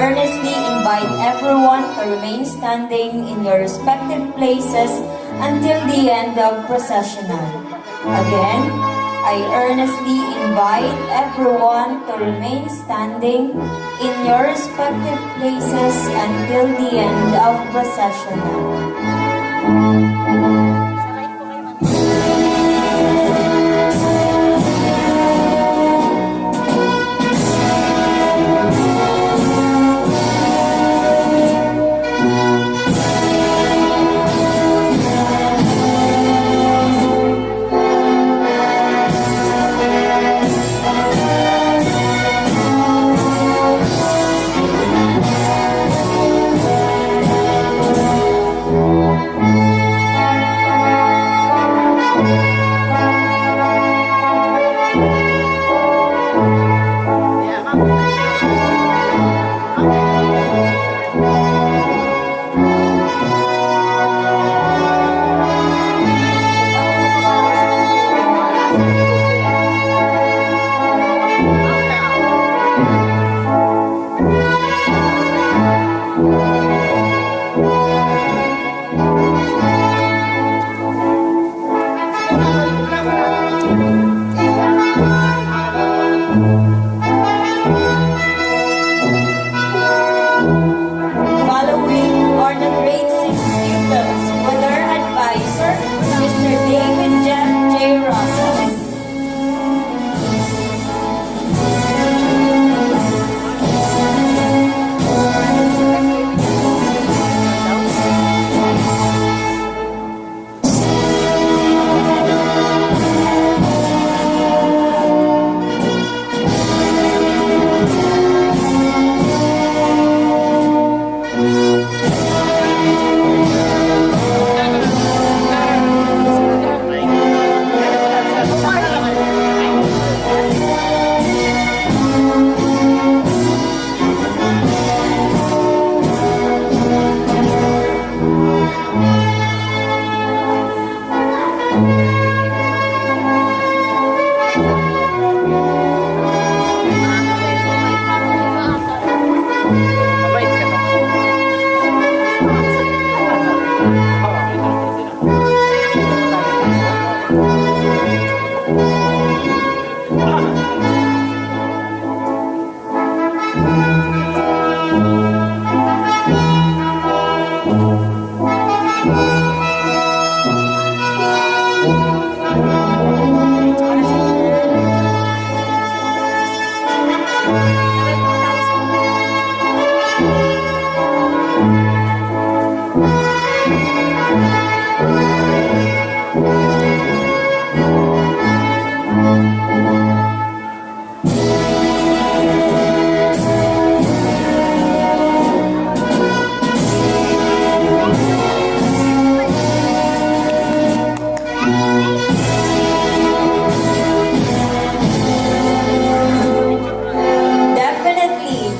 earnestly invite everyone to remain standing in your respective places until the end of processional. Again, I earnestly invite everyone to remain standing in your respective places until the end of processional.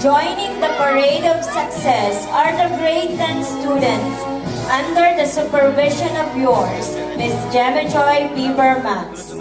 Joining the parade of success are the grade 10 students under the supervision of yours, Miss Gemma Joy Bieber Max.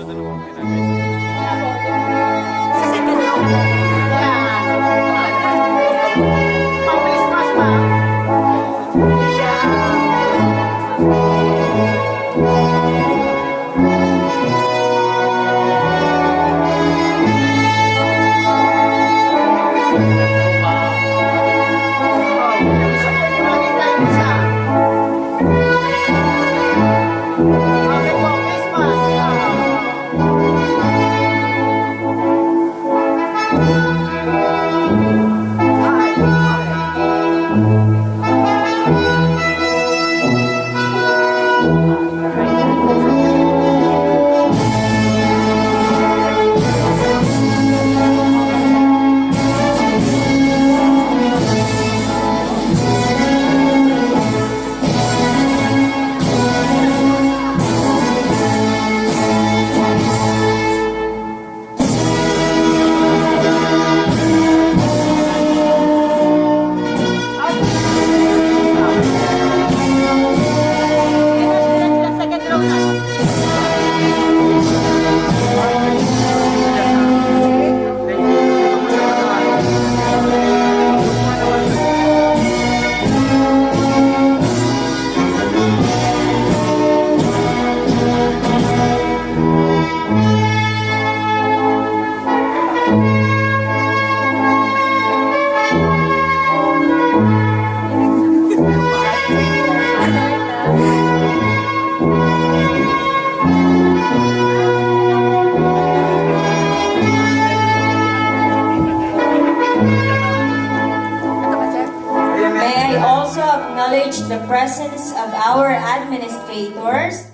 we also acknowledge the presence of our administrators.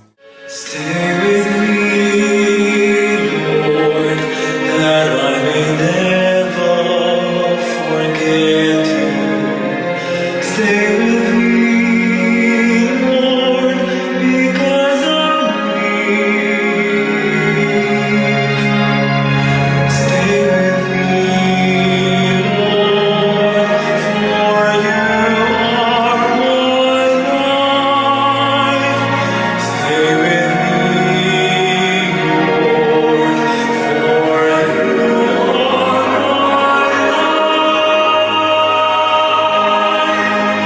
Stay with me, Lord, that I may never forget you. Stay with me, Lord, because of me. Stay with me, Lord, for you are my life. Stay with me, Lord, for you are my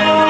life.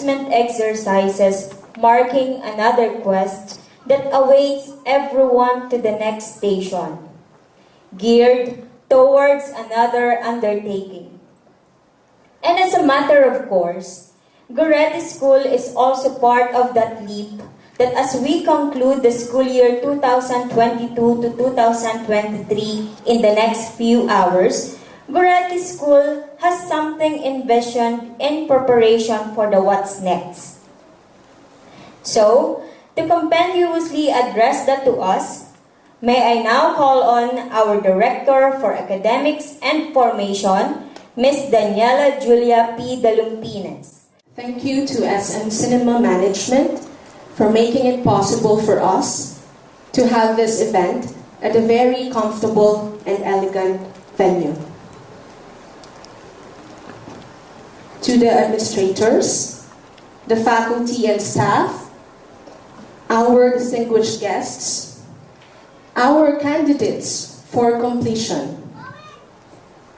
commencement exercises marking another quest that awaits everyone to the next station, geared towards another undertaking. And as a matter of course, Goretti School is also part of that leap that as we conclude the school year 2022 to 2023 in the next few hours, Goretti School has something envisioned in preparation for the what's next. So, to compendiously address that to us, may I now call on our Director for Academics and Formation, Ms. Daniela Julia P. Dalumpines. Thank you to SM Cinema Management for making it possible for us to have this event at a very comfortable and elegant venue. To the administrators, the faculty and staff, our distinguished guests, our candidates for completion,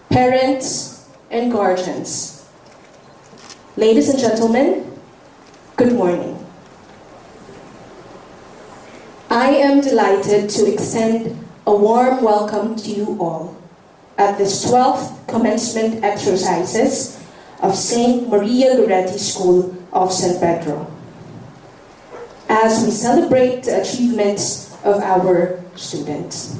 parents and guardians. Ladies and gentlemen, good morning. I am delighted to extend a warm welcome to you all at this 12th Commencement exercises of St. Maria Goretti School of San Pedro, as we celebrate the achievements of our students.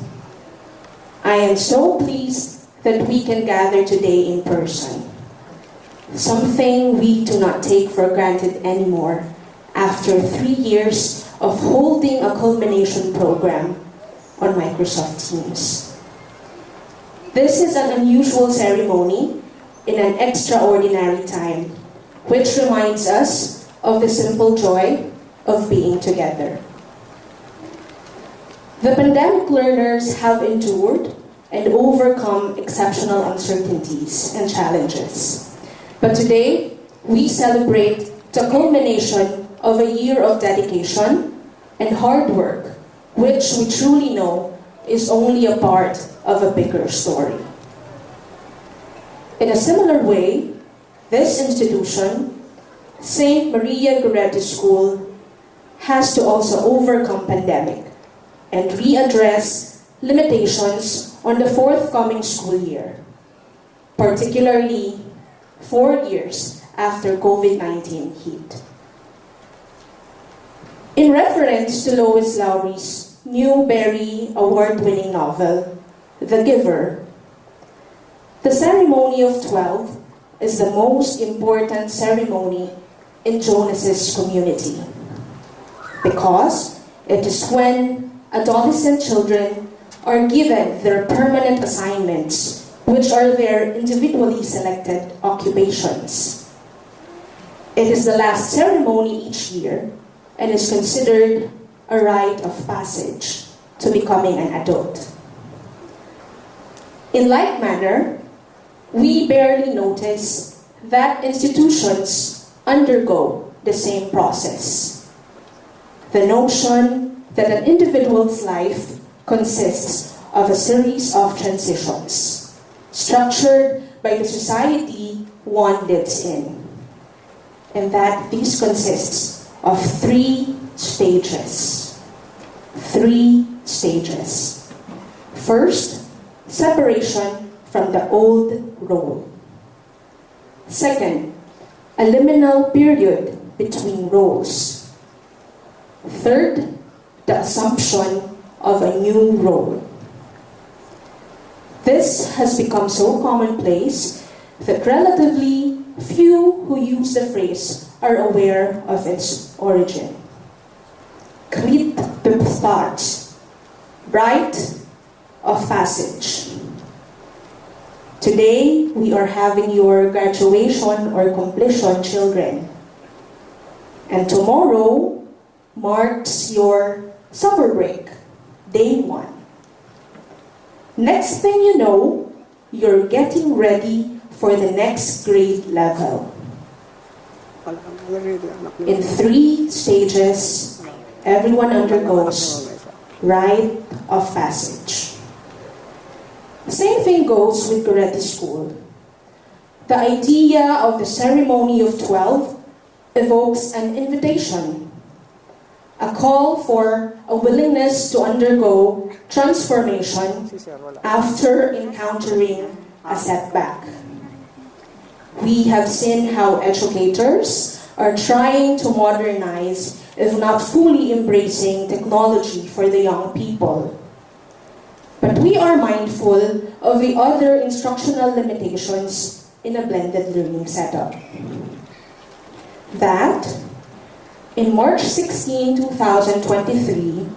I am so pleased that we can gather today in person, something we do not take for granted anymore after 3 years of holding a culmination program on Microsoft Teams. This is an unusual ceremony in an extraordinary time, which reminds us of the simple joy of being together. The pandemic learners have endured and overcome exceptional uncertainties and challenges. But today, we celebrate the culmination of a year of dedication and hard work, which we truly know is only a part of a bigger story. In a similar way, this institution, St. Maria Goretti School, has to also overcome pandemic and readdress limitations on the forthcoming school year, particularly 4 years after COVID-19 hit. In reference to Lois Lowry's Newbery Award-winning novel, The Giver, the ceremony of 12 is the most important ceremony in Jonas's community, because it is when adolescent children are given their permanent assignments, which are their individually selected occupations. It is the last ceremony each year and is considered a rite of passage to becoming an adult. In like manner, we barely notice that institutions undergo the same process. The notion that an individual's life consists of a series of transitions, structured by the society one lives in, and that these consists of 3 stages. 3 stages. First, separation from the old role. Second, a liminal period between roles. Third, the assumption of a new role. This has become so commonplace that relatively few who use the phrase are aware of its origin. Rite de passage, rite of passage. Today, we are having your graduation or completion children. And tomorrow marks your summer break, day 1. Next thing you know, you're getting ready for the next grade level. In 3 stages, everyone undergoes rite of passage. Same thing goes with Goretti School. The idea of the ceremony of 12 evokes an invitation, a call for a willingness to undergo transformation after encountering a setback. We have seen how educators are trying to modernize, if not fully embracing technology for the young people. But we are mindful of the other instructional limitations in a blended learning setup. That, in March 16, 2023,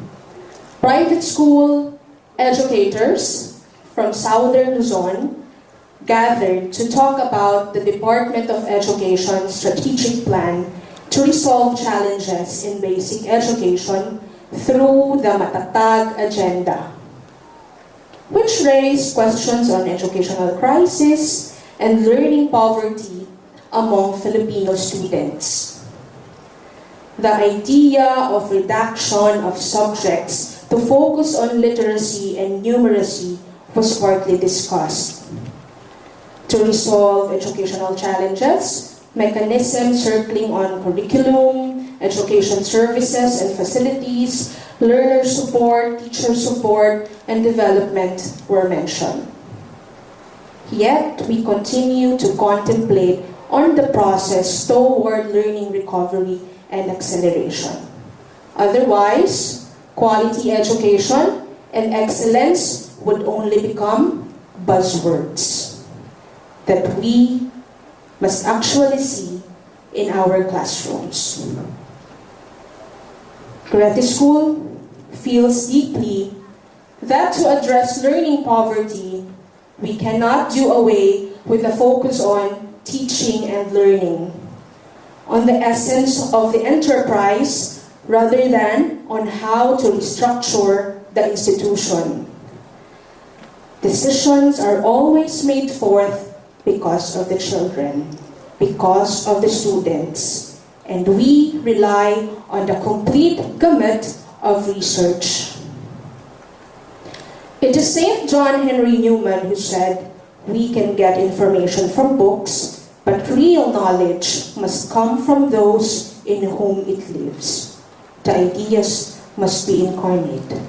private school educators from Southern Luzon gathered to talk about the Department of Education's strategic plan to resolve challenges in basic education through the Matatag agenda, which raised questions on educational crisis and learning poverty among Filipino students. The idea of reduction of subjects to focus on literacy and numeracy was partly discussed. To resolve educational challenges, mechanisms circling on curriculum, education services and facilities, learner support, teacher support, and development were mentioned. Yet, we continue to contemplate on the process toward learning recovery and acceleration. Otherwise, quality education and excellence would only become buzzwords that we must actually see in our classrooms. Goretti School feels deeply that to address learning poverty, we cannot do away with the focus on teaching and learning, on the essence of the enterprise rather than on how to restructure the institution. Decisions are always made forth because of the children, because of the students, and we rely on the complete gamut of research. It is St. John Henry Newman who said, "We can get information from books, but real knowledge must come from those in whom it lives. The ideas must be incarnate."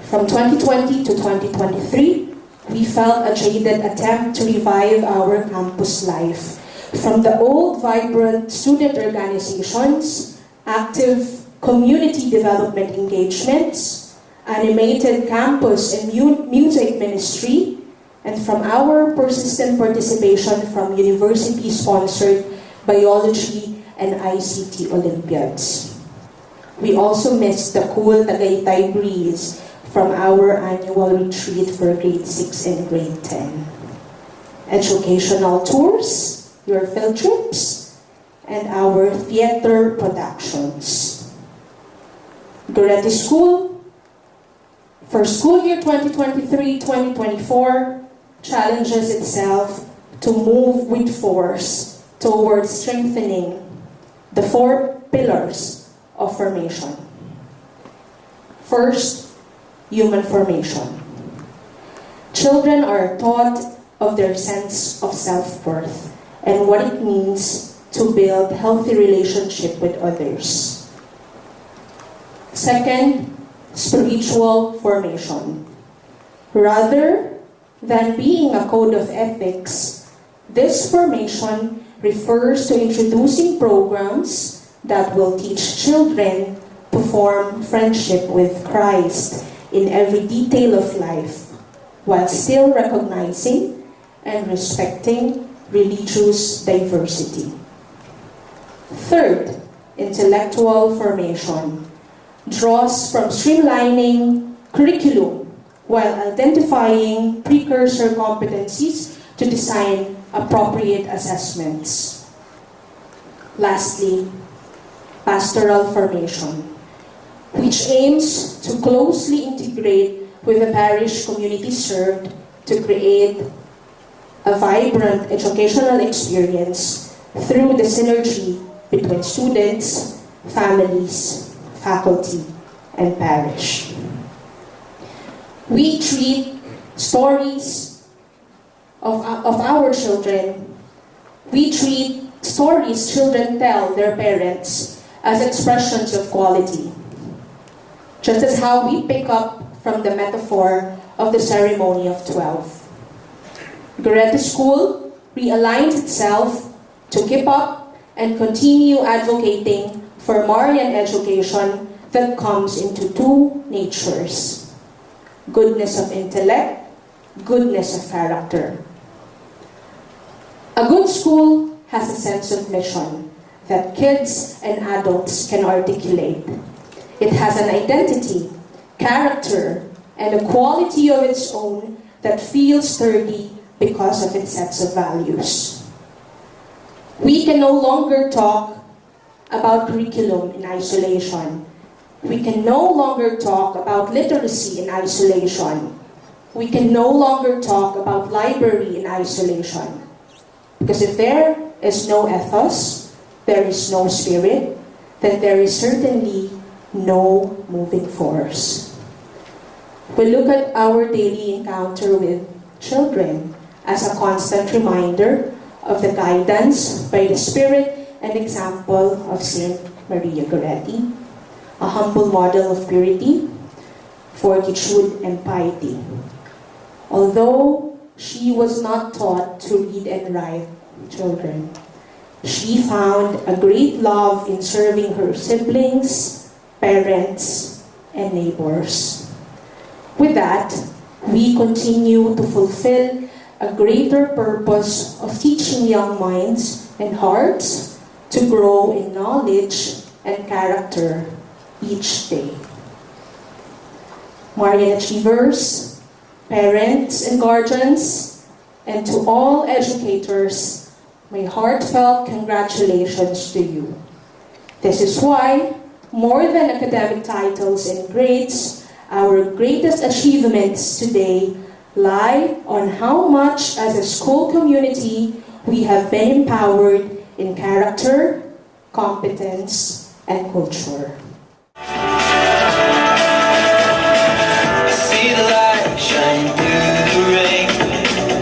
From 2020 to 2023, we felt a jaded attempt to revive our campus life. From the old, vibrant student organizations, active community development engagements, animated campus and music ministry, and from our persistent participation from university-sponsored biology and ICT Olympiads. We also missed the cool Tagaytay breeze from our annual retreat for grade 6 and grade 10. Educational tours, your field trips, and our theater productions. Goretti School, for school year 2023-2024, challenges itself to move with force towards strengthening the 4 pillars of formation. First, human formation. Children are taught of their sense of self-worth and what it means to build healthy relationship with others. Second, spiritual formation. Rather than being a code of ethics, this formation refers to introducing programs that will teach children to form friendship with Christ in every detail of life, while still recognizing and respecting religious diversity. Third, intellectual formation draws from streamlining curriculum while identifying precursor competencies to design appropriate assessments. Lastly, pastoral formation, which aims to closely integrate with the parish community served to create a vibrant educational experience through the synergy between students, families, faculty, and parish. We treat stories of our children, we treat stories children tell their parents as expressions of quality. Just as how we pick up from the metaphor of the ceremony of 12. Goretti School realigns itself to keep up and continue advocating for Marian education that comes into two natures: goodness of intellect, goodness of character. A good school has a sense of mission that kids and adults can articulate. It has an identity, character, and a quality of its own that feels sturdy because of its sets of values. We can no longer talk about curriculum in isolation. We can no longer talk about literacy in isolation. We can no longer talk about library in isolation. Because if there is no ethos, there is no spirit, then there is certainly no moving force. We look at our daily encounter with children as a constant reminder of the guidance by the spirit and example of Saint Maria Goretti, a humble model of purity, fortitude, and piety. Although she was not taught to read and write children, she found a great love in serving her siblings, parents, and neighbors. With that, we continue to fulfill a greater purpose of teaching young minds and hearts to grow in knowledge and character each day. Marian achievers, parents and guardians, and to all educators, my heartfelt congratulations to you. This is why, more than academic titles and grades, our greatest achievements today lie on how much as a school community we have been empowered in character, competence, and culture. See the light shine through the rain,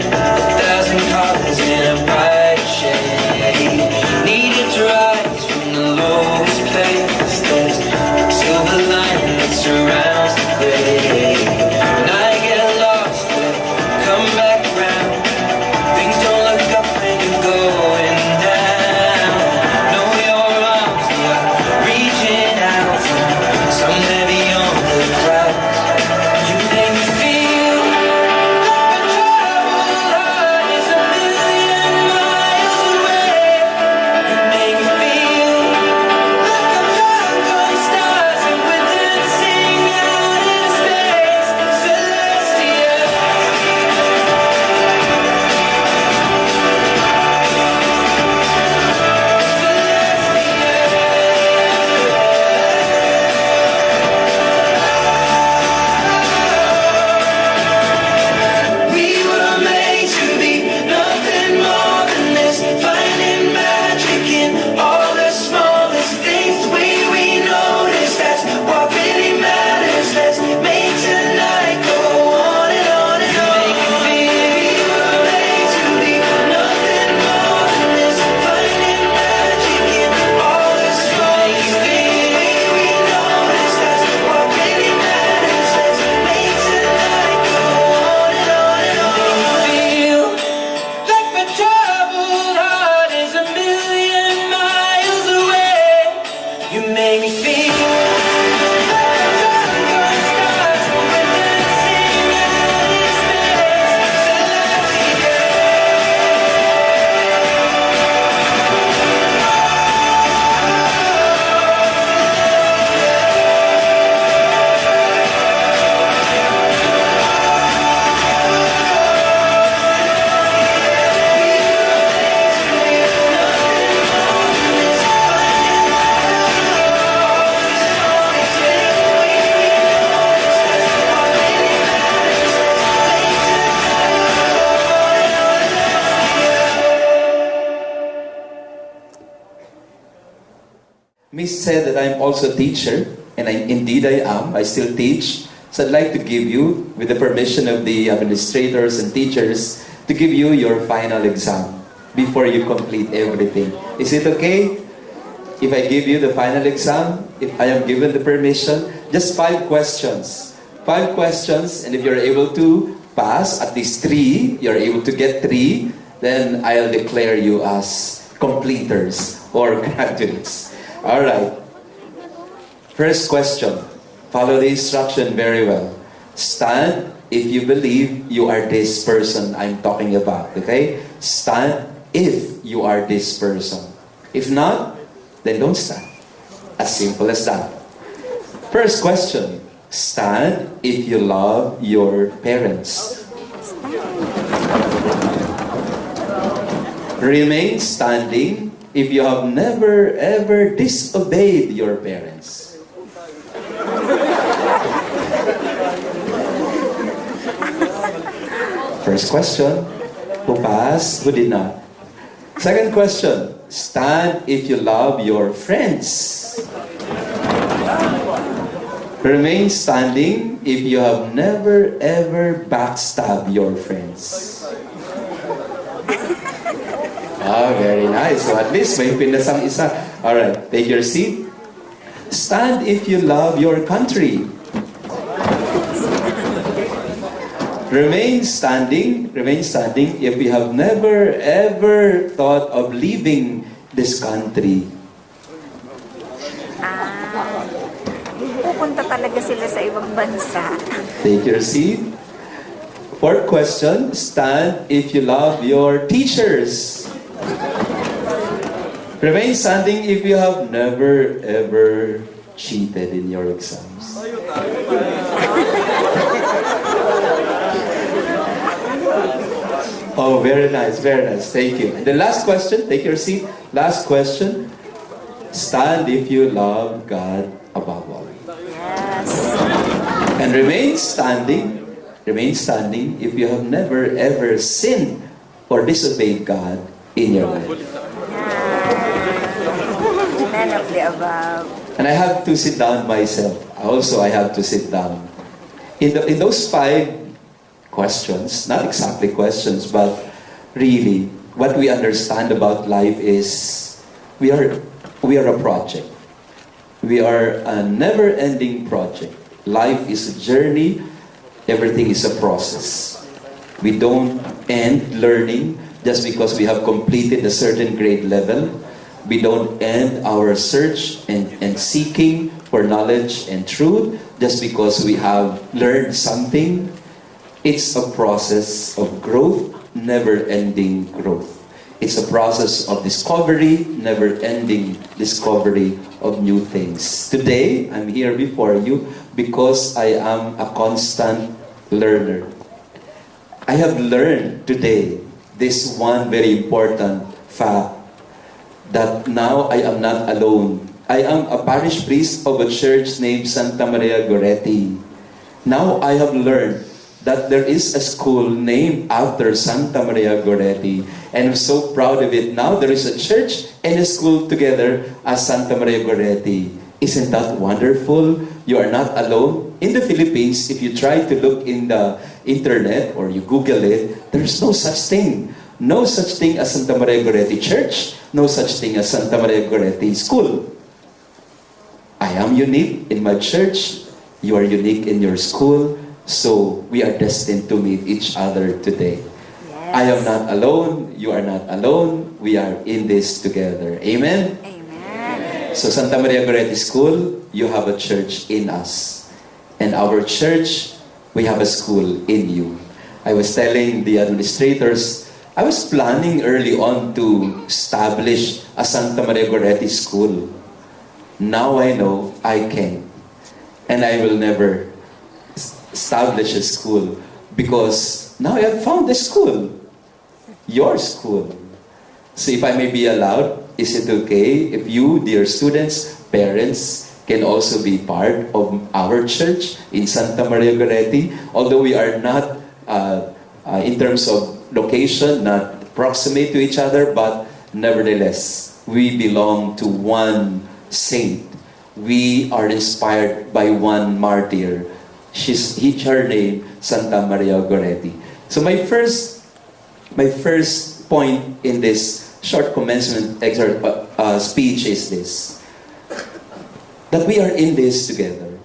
1,000 colors in a bright shade. Needed to rise from the lowest place. There's a silver lining that surrounds the gray. When I get lost, come back around. Things don't look up when you're going down. Know your arms, they are reaching out from somewhere beyond the clouds. You make me feel like my troubled heart is a million miles away. You make me feel like I'm drunk on stars and we're dancing out in space, celestial. We were made to be nothing more than this, finding magic in all the smallest things. The way we notice, that's what really matters. Let's make tonight go on and on and on. You make me feel we were made to be nothing more than this, finding magic in all the smallest things. The way we notice, that's what really matters. Let's make tonight go on and on and on. Feel like my troubled heart is a million miles away. You make me feel like I'm drunk on stars when we're dancing out in space, Miss said that I'm also a teacher, and indeed I am. I still teach. So I'd like to give you, with the permission of the administrators and teachers, to give you your final exam. before you complete everything. Is it okay if I give you the final exam? If I am given the permission, just 5 questions. 5 questions, and if you're able to pass at least 3, you're able to get 3, then I'll declare you as completers or graduates. All right. First question. Follow the instruction very well. Stand if you believe you are this person I'm talking about. Okay? Stand if you are this person. If not, then don't stand. As simple as that. First question. Stand if you love your parents. Remain standing if you have never ever disobeyed your parents. First question, who passed, who did not? Second question, stand if you love your friends. Remain standing if you have never ever backstabbed your friends. Very nice. So at least may pinasang isa. Alright, take your seat. Stand if you love your country. Remain standing if you have never ever thought of leaving this country. Pupunta talaga sila sa ibang bansa. Take your seat. Fourth question, stand if you love your teachers. Remain standing if you have never ever cheated in your exams. Oh, very nice, very nice. Thank you. And the last question, take your seat. Last question, stand if you love God above all. Yes. And remain standing if you have never ever sinned or disobeyed God in your life. None of the above. And I have to sit down myself. Also, I have to sit down. In those 5 questions, not exactly questions, but really, what we understand about life is we are a project. We are a never-ending project. Life is a journey. Everything is a process. We don't end learning just because we have completed a certain grade level. We don't end our search and seeking for knowledge and truth just because we have learned something. It's a process of growth, never-ending growth. It's a process of discovery, never-ending discovery of new things. Today, I'm here before you because I am a constant learner. I have learned today this one very important fact, that now I am not alone. I am a parish priest of a church named Santa Maria Goretti. Now I have learned that there is a school named after Santa Maria Goretti, and I'm so proud of it. Now there is a church and a school together as Santa Maria Goretti. Isn't that wonderful? You are not alone. In the Philippines, if you try to look in the internet or you Google it, there's no such thing. No such thing as Santa Maria Goretti Church. No such thing as Santa Maria Goretti School. I am unique in my church. You are unique in your school. So we are destined to meet each other today. Yes. I am not alone. You are not alone. We are in this together. Amen? Amen. So Santa Maria Goretti School, you have a church in us. And our church, we have a school in you. I was telling the administrators, I was planning early on to establish a Santa Maria Goretti School. Now I know I can. And I will never establish a school because now I have found a school. Your school. So if I may be allowed, is it okay if you, dear students, parents, can also be part of our church in Santa Maria Goretti? Although we are not, in terms of location, not proximate to each other, but nevertheless, we belong to one saint. We are inspired by one martyr. Her name, Santa Maria Goretti. So my first point in this short commencement speech is this: that we are in this together.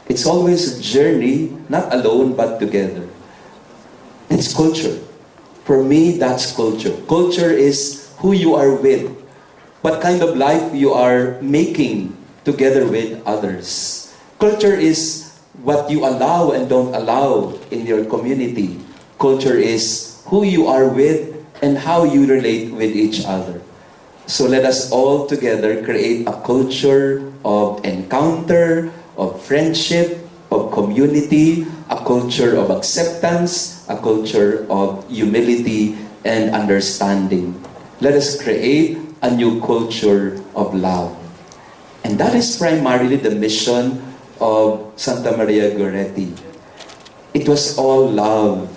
It's always a journey, not alone, but together. It's culture. For me, that's culture. Culture is who you are with, what kind of life you are making together with others. Culture is what you allow and don't allow in your community. Culture is who you are with and how you relate with each other. So let us all together create a culture of encounter, of friendship, of community, a culture of acceptance, a culture of humility and understanding. Let us create a new culture of love. And that is primarily the mission of Santa Maria Goretti. It was all love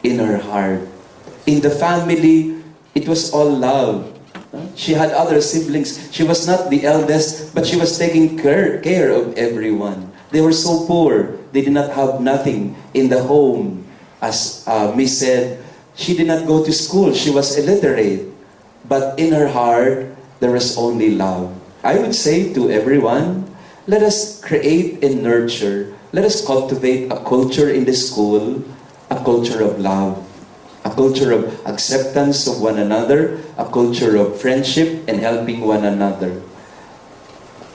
in her heart. In the family, it was all love. She had other siblings. She was not the eldest, but she was taking care of everyone. They were so poor. They did not have nothing in the home. As Miss said, she did not go to school. She was illiterate. But in her heart, there was only love. I would say to everyone, let us create and nurture, let us cultivate a culture in the school, a culture of love, a culture of acceptance of one another, a culture of friendship and helping one another.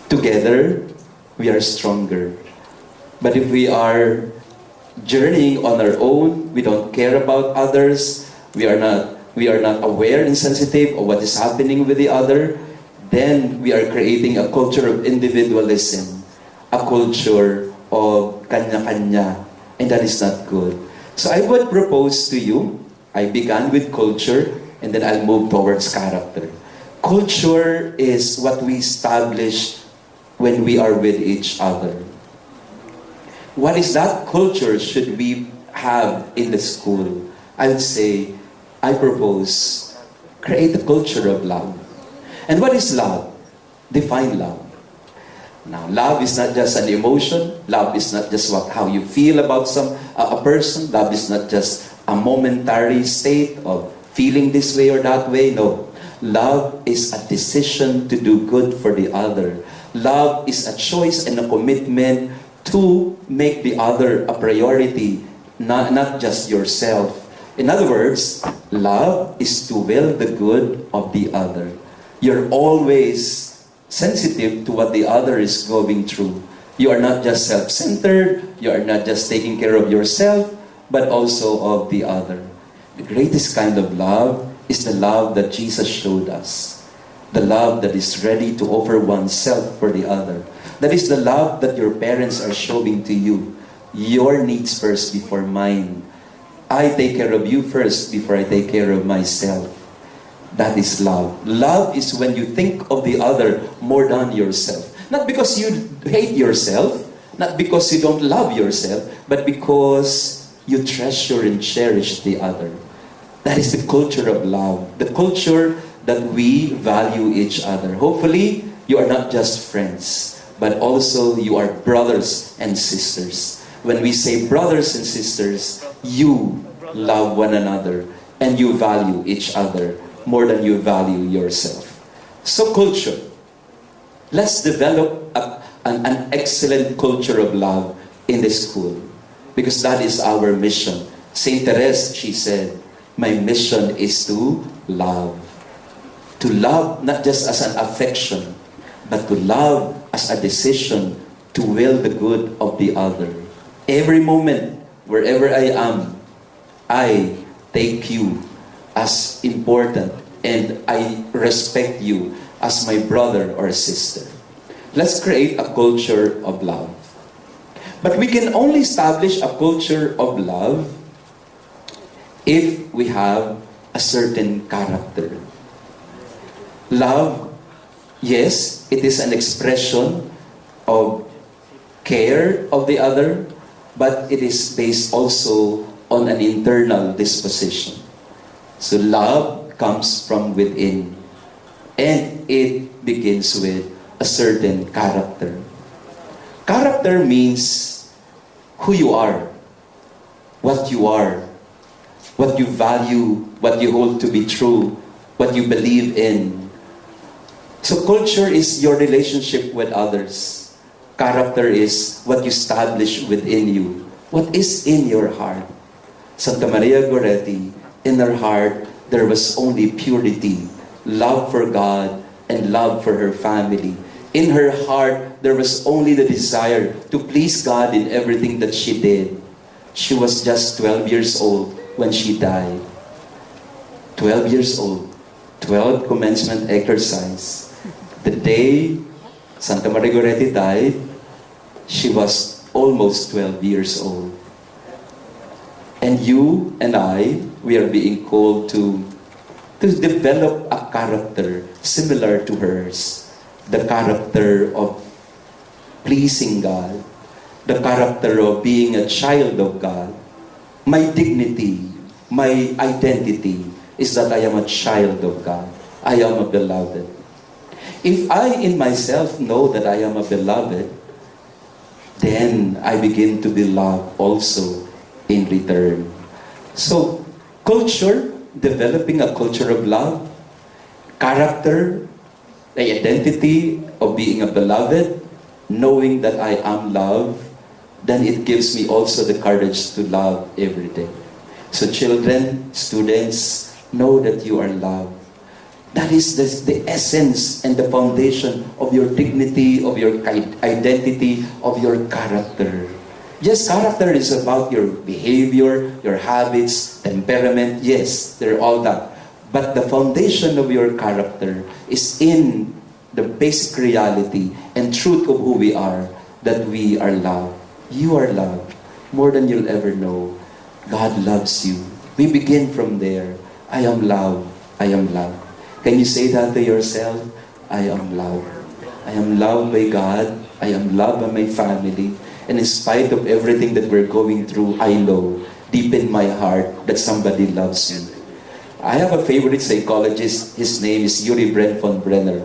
Together, we are stronger. But if we are journeying on our own, we don't care about others, we are not aware and sensitive of what is happening with the other, then we are creating a culture of individualism, a culture of kanya-kanya, and that is not good. So I would propose to you, I began with culture, and then I'll move towards character. Culture is what we establish when we are with each other. What is that culture should we have in the school? I would say, I propose, create a culture of love. And what is love? Define love. Now, love is not just an emotion. Love is not just how you feel about a person. Love is not just a momentary state of feeling this way or that way. No. Love is a decision to do good for the other. Love is a choice and a commitment to make the other a priority, not just yourself. In other words, love is to will the good of the other. You're always sensitive to what the other is going through. You are not just self-centered, you are not just taking care of yourself, but also of the other. The greatest kind of love is the love that Jesus showed us. The love that is ready to offer oneself for the other. That is the love that your parents are showing to you. Your needs first before mine. I take care of you first before I take care of myself. That is love. Love is when you think of the other more than yourself. Not because you hate yourself, not because you don't love yourself, but because you treasure and cherish the other. That is the culture of love. The culture that we value each other. Hopefully, you are not just friends, but also you are brothers and sisters. When we say brothers and sisters, you love one another and you value each other more than you value yourself. So culture. Let's develop an excellent culture of love in the school, because that is our mission. Saint Therese, she said, my mission is to love. To love not just as an affection, but to love as a decision to will the good of the other. Every moment, wherever I am, I take you as important, and I respect you as my brother or sister. Let's create a culture of love. But we can only establish a culture of love if we have a certain character. Love, yes, it is an expression of care of the other, but it is based also on an internal disposition. So love comes from within, and it begins with a certain character. Character means who you are, what you value what you hold to be true, what you believe in. So culture is your relationship with others. Character is what you establish within you. What is in your heart? Santa Maria Goretti, in her heart, there was only purity, love for God, and love for her family. In her heart, there was only the desire to please God in everything that she did. She was just 12 years old when she died. 12 years old. 12th Commencement exercise. The day Santa Maria Goretti died, she was almost 12 years old. And you and I, we are being called to develop a character similar to hers. The character of pleasing God. The character of being a child of God. My dignity, my identity is that I am a child of God. I am a beloved. If I in myself know that I am a beloved, then I begin to be loved also in return. So, culture, developing a culture of love, character, the identity of being a beloved, knowing that I am loved, then it gives me also the courage to love every day. So children, students, know that you are loved. That is the essence and the foundation of your dignity, of your identity, of your character. Yes, character is about your behavior, your habits, temperament. Yes, they're all that. But the foundation of your character is in the basic reality and truth of who we are, that we are loved. You are loved more than you'll ever know. God loves you. We begin from there. I am loved. I am loved. Can you say that to yourself? I am loved. I am loved by God. I am loved by my family. And in spite of everything that we're going through, I know deep in my heart that somebody loves you. I have a favorite psychologist. His name is Yuri von Brenner.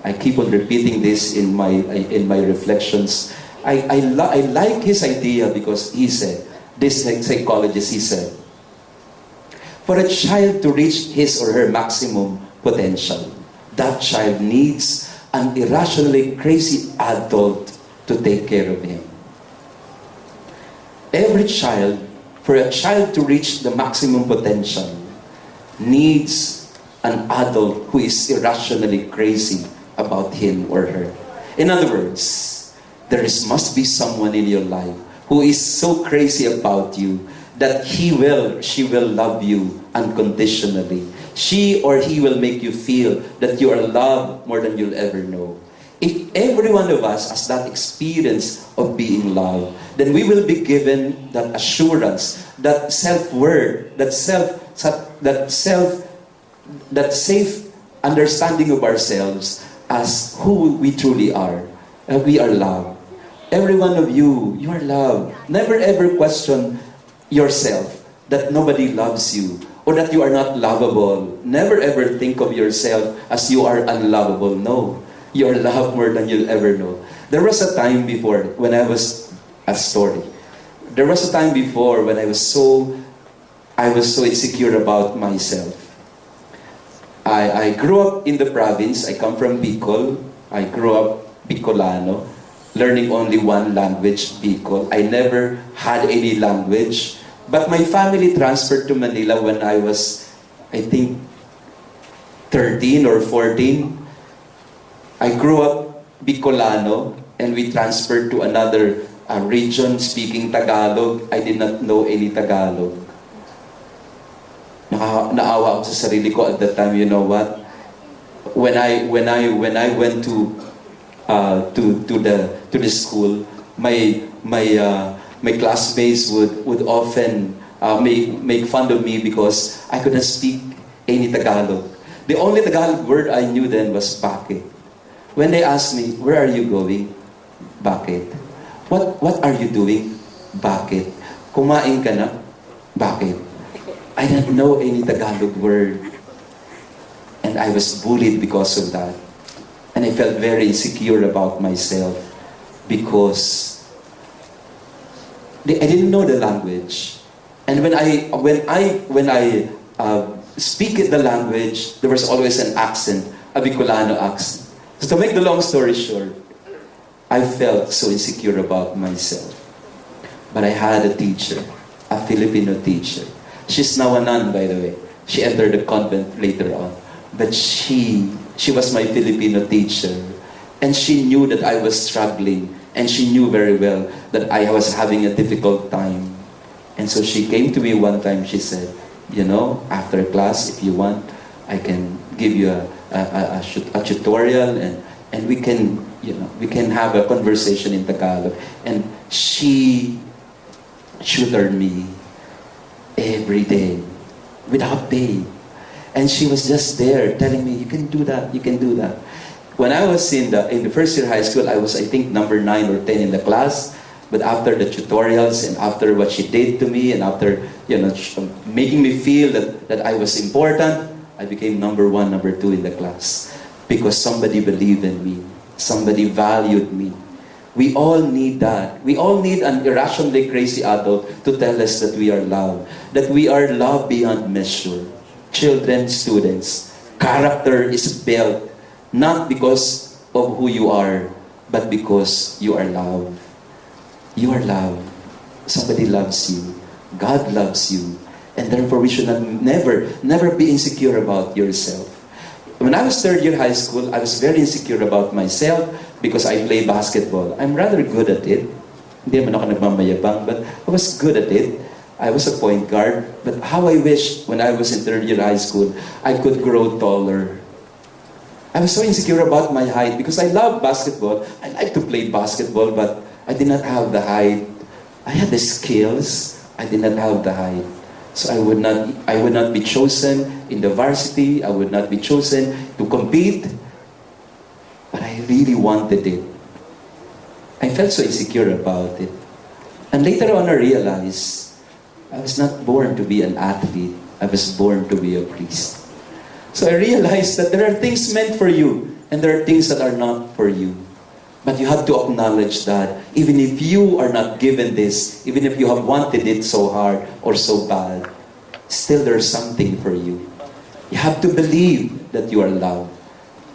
I keep on repeating this in my reflections. I like his idea because he said, this psychologist, he said, for a child to reach his or her maximum potential, that child needs an irrationally crazy adult to take care of him. Every child, for a child to reach the maximum potential, needs an adult who is irrationally crazy about him or her. In other words, must be someone in your life who is so crazy about you that she will love you unconditionally. She or he will make you feel that you are loved more than you'll ever know. If every one of us has that experience of being loved, then we will be given that assurance, that self-worth, that safe understanding of ourselves as who we truly are. We are loved. Every one of you, you are loved. Never ever question yourself that nobody loves you or that you are not lovable. Never ever think of yourself as you are unlovable. No, you are loved more than you'll ever know. There was a time before when I was There was a time before when I was so insecure about myself. I grew up in the province. I come from Bicol. I grew up Bicolano, learning only one language, Bicol. I never had any language. But my family transferred to Manila when I was, I think, 13 or 14. I grew up Bicolano and we transferred to another region speaking Tagalog. I did not know any Tagalog. Naawa ako sa sarili ko at that time. You know what? When I went to the school, my classmates would often make fun of me because I couldn't speak any Tagalog. The only Tagalog word I knew then was bakit. When they asked me, where are you going? Bakit. What are you doing? Bakit. Kumain ka na? Bakit. I didn't know any Tagalog word. And I was bullied because of that. And I felt very insecure about myself because I didn't know the language. And when I speak the language, there was always an accent, a Bicolano accent. So to make the long story short, I felt so insecure about myself. But I had a teacher, a Filipino teacher. She's now a nun, by the way. She entered the convent later on. But she was my Filipino teacher. And she knew that I was struggling. And she knew very well that I was having a difficult time. And so she came to me one time, she said, you know, after class, if you want, I can give you a tutorial and we can, you know, we can have a conversation in Tagalog. And she tutored me every day without pay. And she was just there telling me, you can do that, you can do that. When I was in the first year high school, I was, I think, number 9 or 10 in the class. But after the tutorials and after what she did to me and after, you know, making me feel that I was important, I became number 1, number 2 in the class. Because somebody believed in me. Somebody valued me. We all need that. We all need an irrationally crazy adult to tell us that we are loved. That we are loved beyond measure. Children, students, character is built not because of who you are, but because you are loved. You are loved. Somebody loves you. God loves you. And therefore we should never be insecure about yourself. When I was 3rd year high school, I was very insecure about myself because I play basketball. I'm rather good at it. Hindi naman ako nagmamayabang, but I was good at it. I was a point guard. But how I wish when I was in 3rd year high school, I could grow taller. I was so insecure about my height because I love basketball. I like to play basketball, but I did not have the height. I had the skills. I did not have the height. So I would not be chosen in the varsity. I would not be chosen to compete. But I really wanted it. I felt so insecure about it. And later on I realized I was not born to be an athlete. I was born to be a priest. So I realized that there are things meant for you and there are things that are not for you. But you have to acknowledge that even if you are not given this, even if you have wanted it so hard or so bad, still there's something for you. You have to believe that you are loved.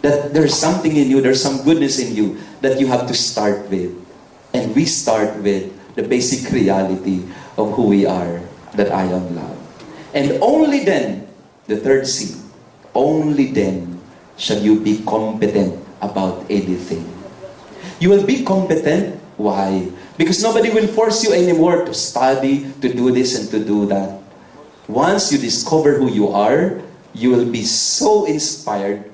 That there's something in you, there's some goodness in you that you have to start with. And we start with the basic reality of who we are, that I am loved. And only then, the third C, only then shall you be competent about anything. You will be competent. Why? Because nobody will force you anymore to study, to do this and to do that. Once you discover who you are, you will be so inspired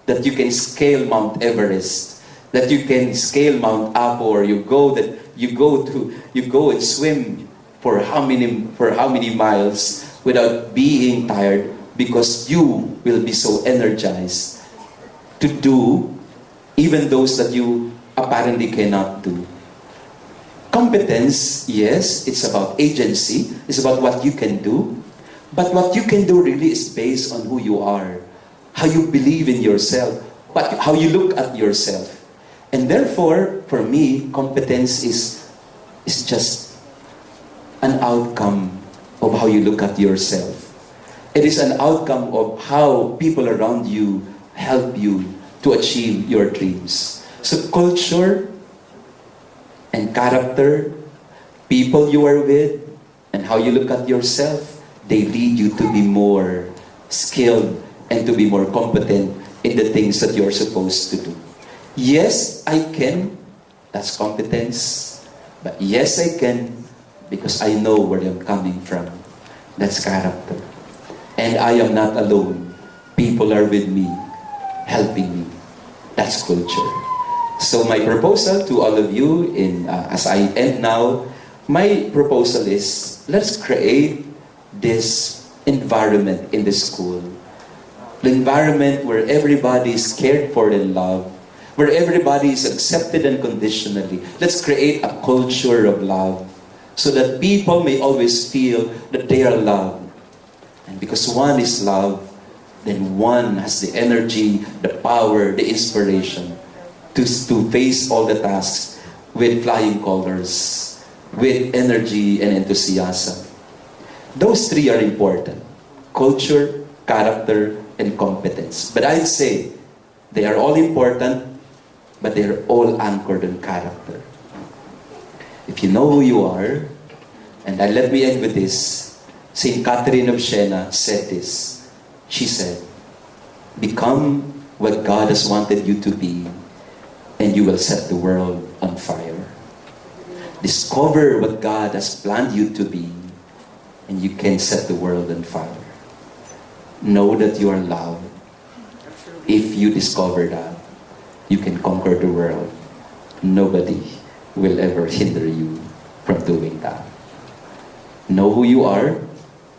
that you can scale Mount Everest, that you can scale Mount Apo, or you go and swim for how many miles without being tired, because you will be so energized to do even those that you apparently cannot do. Competence, yes, it's about agency, it's about what you can do, but what you can do really is based on who you are, how you believe in yourself, how you look at yourself. And therefore, for me, competence is just an outcome of how you look at yourself. It is an outcome of how people around you help you to achieve your dreams. So culture and character, people you are with, and how you look at yourself, they lead you to be more skilled and to be more competent in the things that you're supposed to do. Yes, I can. That's competence. But yes, I can because I know where I'm coming from. That's character. And I am not alone. People are with me, helping me. That's culture. So my proposal to all of you, as I end now, my proposal is, let's create this environment in the school. The environment where everybody is cared for and loved, where everybody is accepted unconditionally. Let's create a culture of love so that people may always feel that they are loved. And because one is loved, then one has the energy, the power, the inspiration to face all the tasks with flying colors, with energy and enthusiasm. Those three are important: culture, character, and competence. But I'd say they are all important, but they are all anchored in character. If you know who you are, and let me end with this, Saint Catherine of Siena said this. She said, become what God has wanted you to be, and you will set the world on fire. Discover what God has planned you to be, and you can set the world on fire. Know that you are loved. If you discover that, you can conquer the world. Nobody will ever hinder you from doing that. Know who you are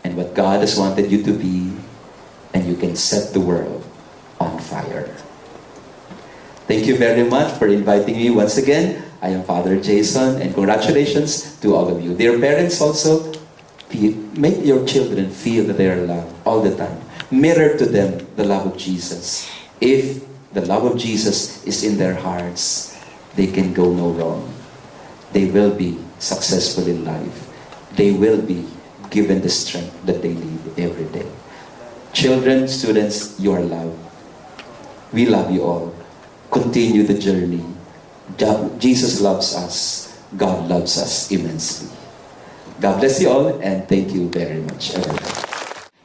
and what God has wanted you to be, and you can set the world on fire. Thank you very much for inviting me once again. I am Father Jason, and congratulations to all of you. Dear parents also, make your children feel that they are loved all the time. Mirror to them the love of Jesus. If the love of Jesus is in their hearts, they can go no wrong. They will be successful in life. They will be given the strength that they need every day. Children, students, you are loved. We love you all. Continue the journey. Jesus loves us. God loves us immensely. God bless you all, and thank you very much, everyone.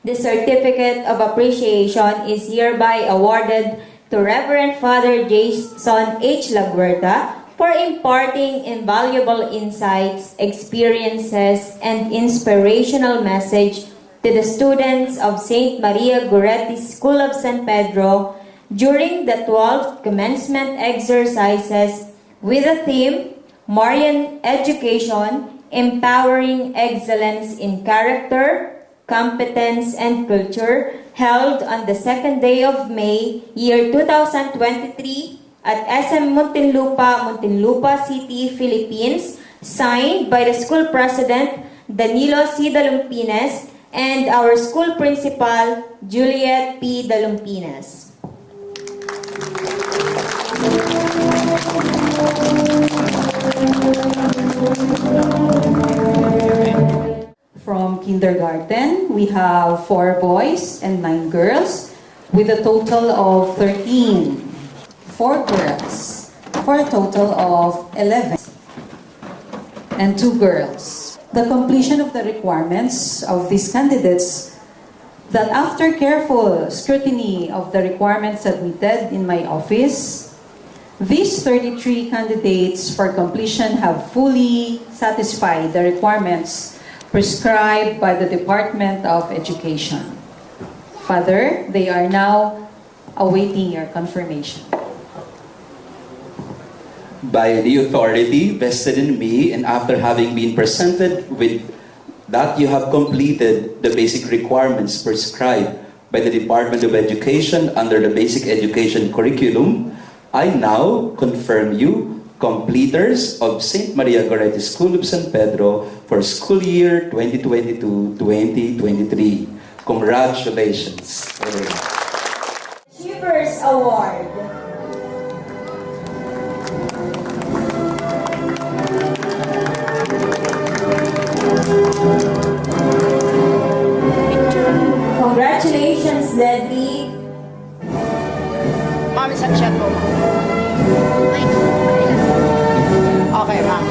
The certificate of appreciation is hereby awarded to Reverend Father Jason H. Laguerta for imparting invaluable insights, experiences, and inspirational message to the students of St. Maria Goretti School of San Pedro during the 12th Commencement exercises with the theme, Marian Education, Empowering Excellence in Character, Competence, and Culture, held on the 2nd day of May, year 2023 at SM Muntinlupa City, Philippines, signed by the school president, Danilo C. Dalumpines, and our school principal, Juliet P. Dalumpines. From kindergarten, we have 4 boys and 9 girls, with a total of 13. 4 girls, for a total of 11. And 2 girls. The completion of the requirements of these candidates, that after careful scrutiny of the requirements submitted in my office, these 33 candidates for completion have fully satisfied the requirements prescribed by the Department of Education. Father, they are now awaiting your confirmation. By the authority vested in me, and after having been presented with that you have completed the basic requirements prescribed by the Department of Education under the Basic Education Curriculum, I now confirm you completers of St. Maria Goretti School of San Pedro for school year 2022-2023. Congratulations. Achievers Award. Congratulations, Leslie. Ma'am, isang shot po, ma'am. Okay, ma'am.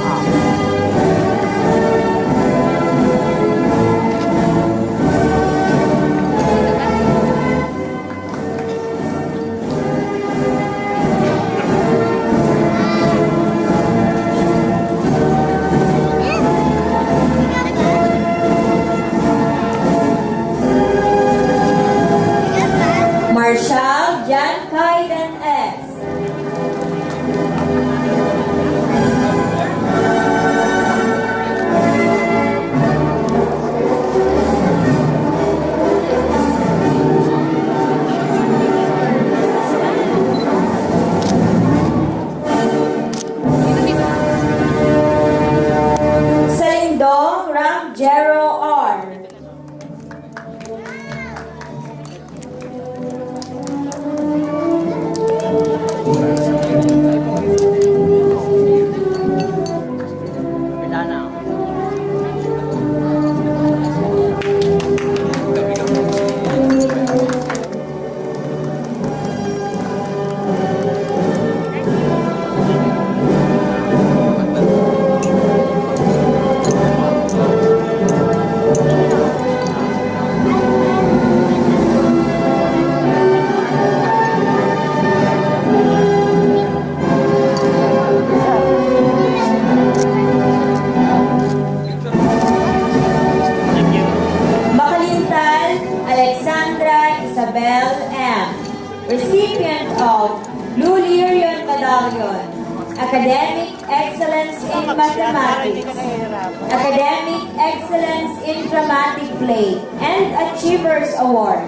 Marshall Jan Kaiden S. Salindong Ram Jero R. recipient of Blue Lyrian Medallion, Academic Excellence in Mathematics, Academic Excellence in Dramatic Play, and Achievers Award.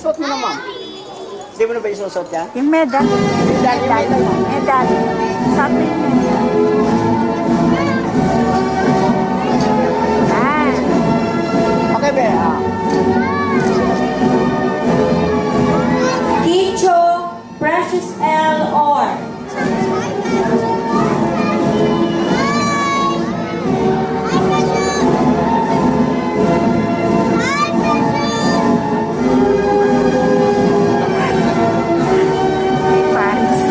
Suot mo naman. Hindi mo na ba isusot yan? Yung medal. Medal. Sabi niya. Ah. Okay, be. Kicho Precious L. Or. Fans.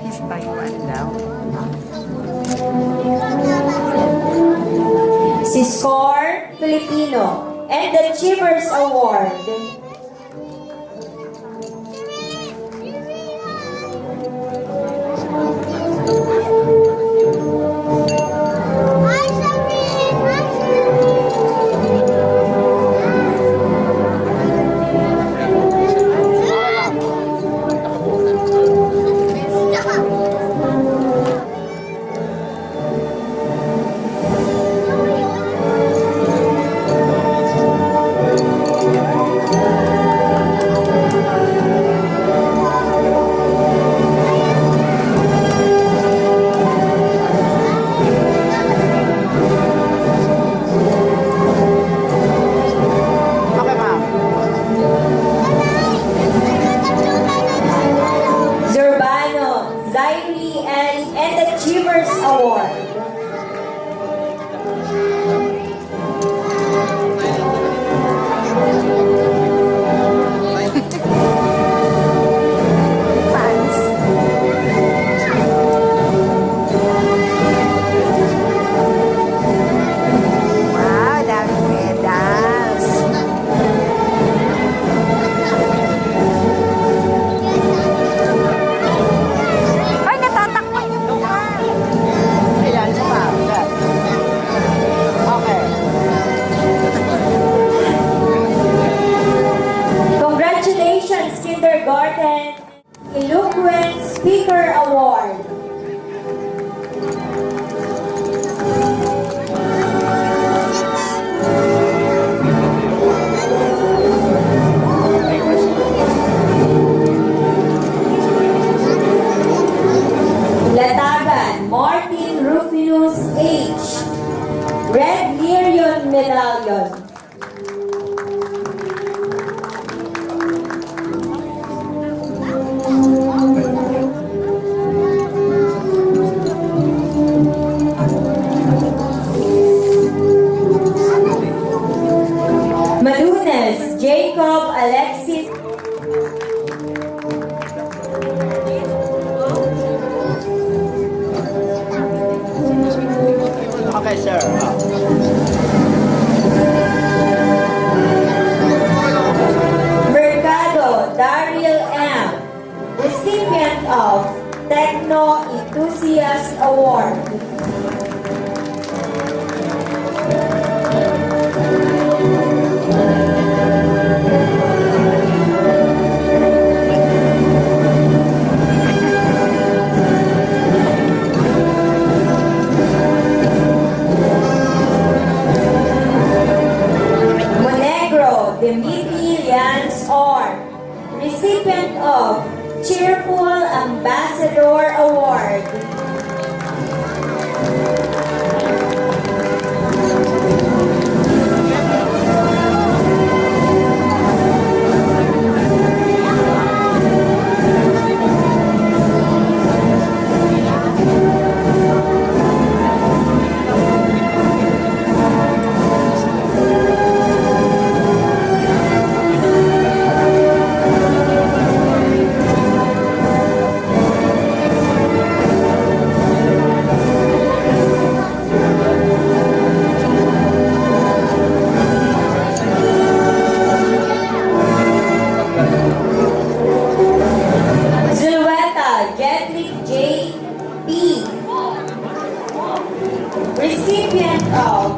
He's by one now. Si Score Filipino, and the Achievers Award. Okay, ma'am. Zurbano, Zairi, and the Achievers Award. Fans. Wow, daming medals. Ay, natatakpan yung mukha. Ayan, si ma'am. Yan. Okay. Congratulations, Kindergarten Eloquent Speaker Award. Latagan Martin Rufinus H. Red Lyrian Medallion. Malunes Jacob Alexis. Okay, sir. Mercado Daryl M. Recipient of Techno Enthusiast Award. Ambassador Award. Recipient of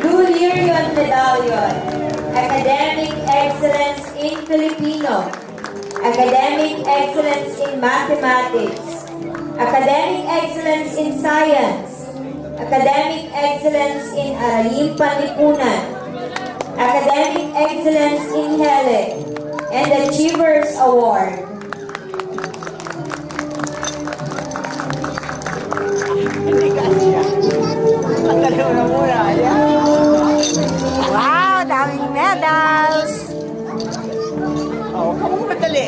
Blue Marian Medallion, Academic Excellence in Filipino, Academic Excellence in Mathematics, Academic Excellence in Science, Academic Excellence in Araling Panlipunan, Academic Excellence in HELE, and Achievers Award. Wow, daming medals. Oh, kamu madali.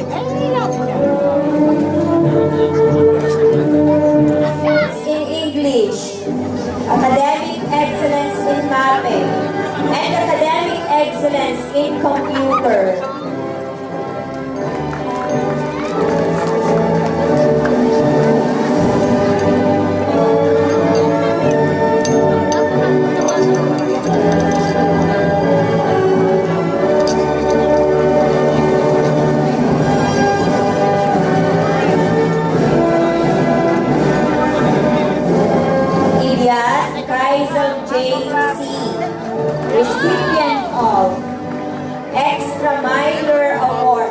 In English, Academic Excellence in Math, and Academic Excellence in Computer. Recipient of Extra Miler Award.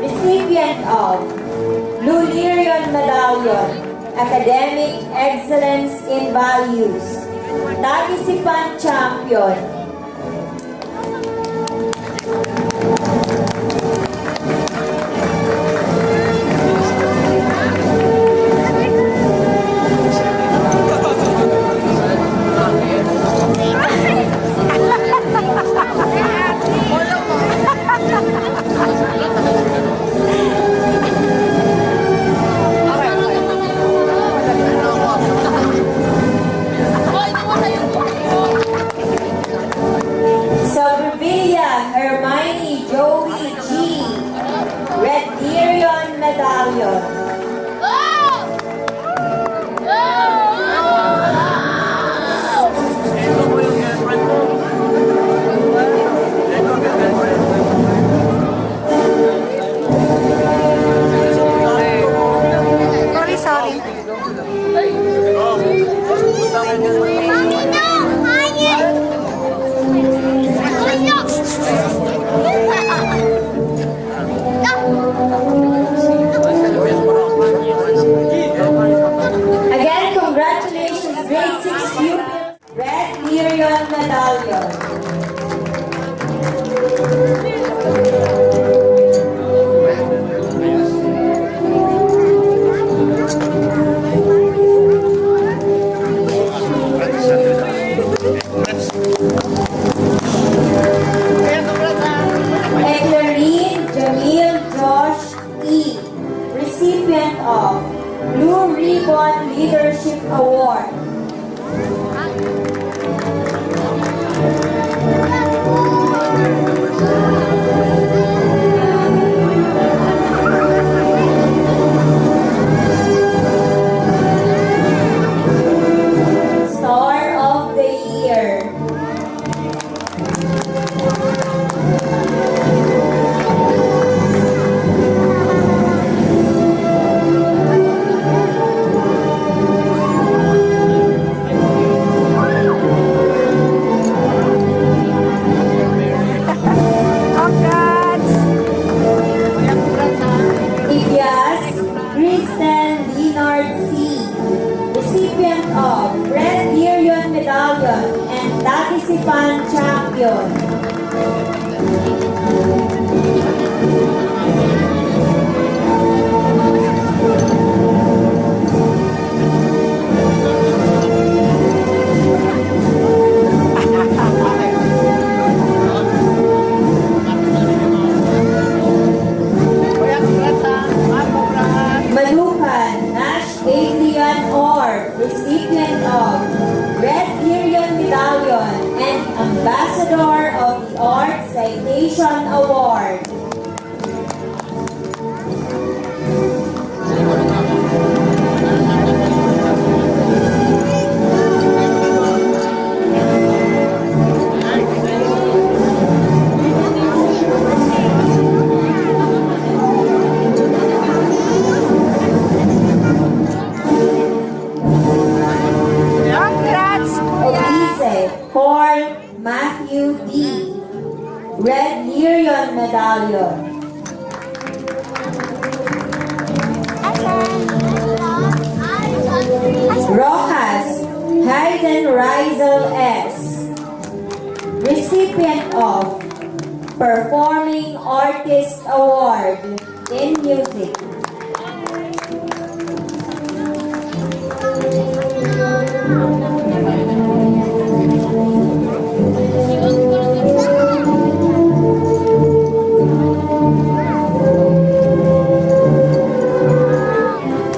Recipient of Blue Marian Medallion, Academic Excellence in Values, Tagisipan Champion. Medallion. Sorry. Again, congratulations, grade 6 pupils, Red Marian Medallion. Eclairine Jamil Josh E., recipient of Blue Ribbon Leadership Award. Star of the Year. Citation Award. Congrats, Kuya! Obise for Matthew D. Red Lirion Medallion. Rojas Hayden Rizel S. Recipient of Performing Artist Award in Music.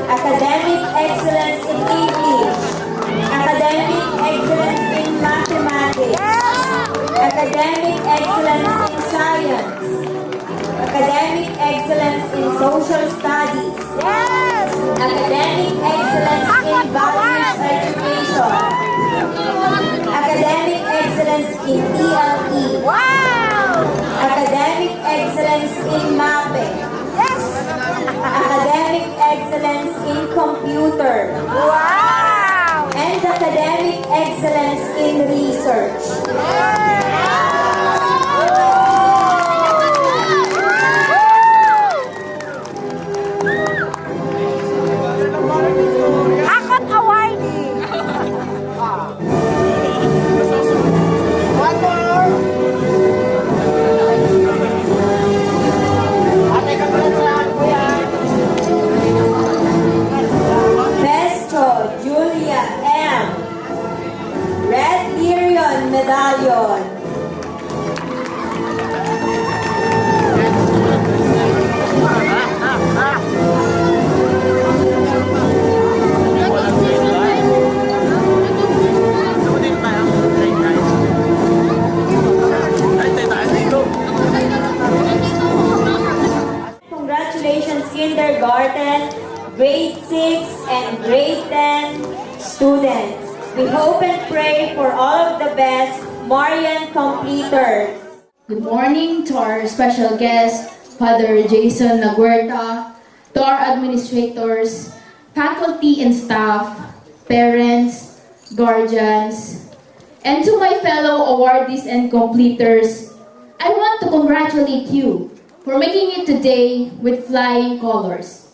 Academic excellence in English. Academic excellence in mathematics. Academic excellence in science. Academic excellence in social studies. Yes! Academic excellence in values education. Academic excellence in ELE. Wow! Academic excellence in mapping. Yes! Academic excellence in computer. Wow! And academic excellence in research. Akot awardee! One more! Ate, kapalan Kuya! Bestro Julia M. Red Lirion Medallion. Congratulations, kindergarten, grade 6, and grade 10 students. We hope and pray for all of the best Marian completers. Good morning to our special guest, Father Jason Naguerta, to our administrators, faculty and staff, parents, guardians, and to my fellow awardees and completers. I want to congratulate you for making it today with flying colors.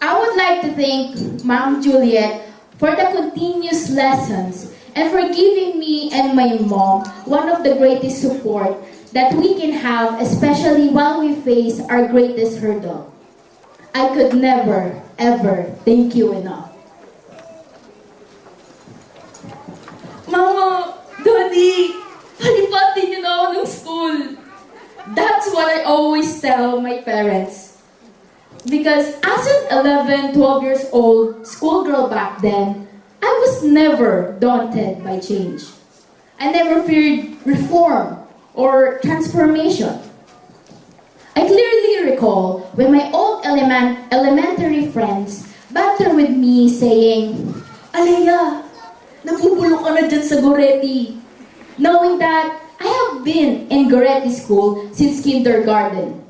I would like to thank Ma'am Juliet for the continuous lessons and for giving me and my mom one of the greatest support that we can have, especially while we face our greatest hurdle. I could never, ever thank you enough. Mama, Daddy, palipatin niyo na ako ng school. That's what I always tell my parents. Because as an 11, 12 years old schoolgirl back then, I was never daunted by change. I never feared reform or transformation. I clearly recall when my old elementary friends banter with me saying, Alea, nabubulok ka na dyan sa Goretti. Knowing that I have been in Goretti school since kindergarten.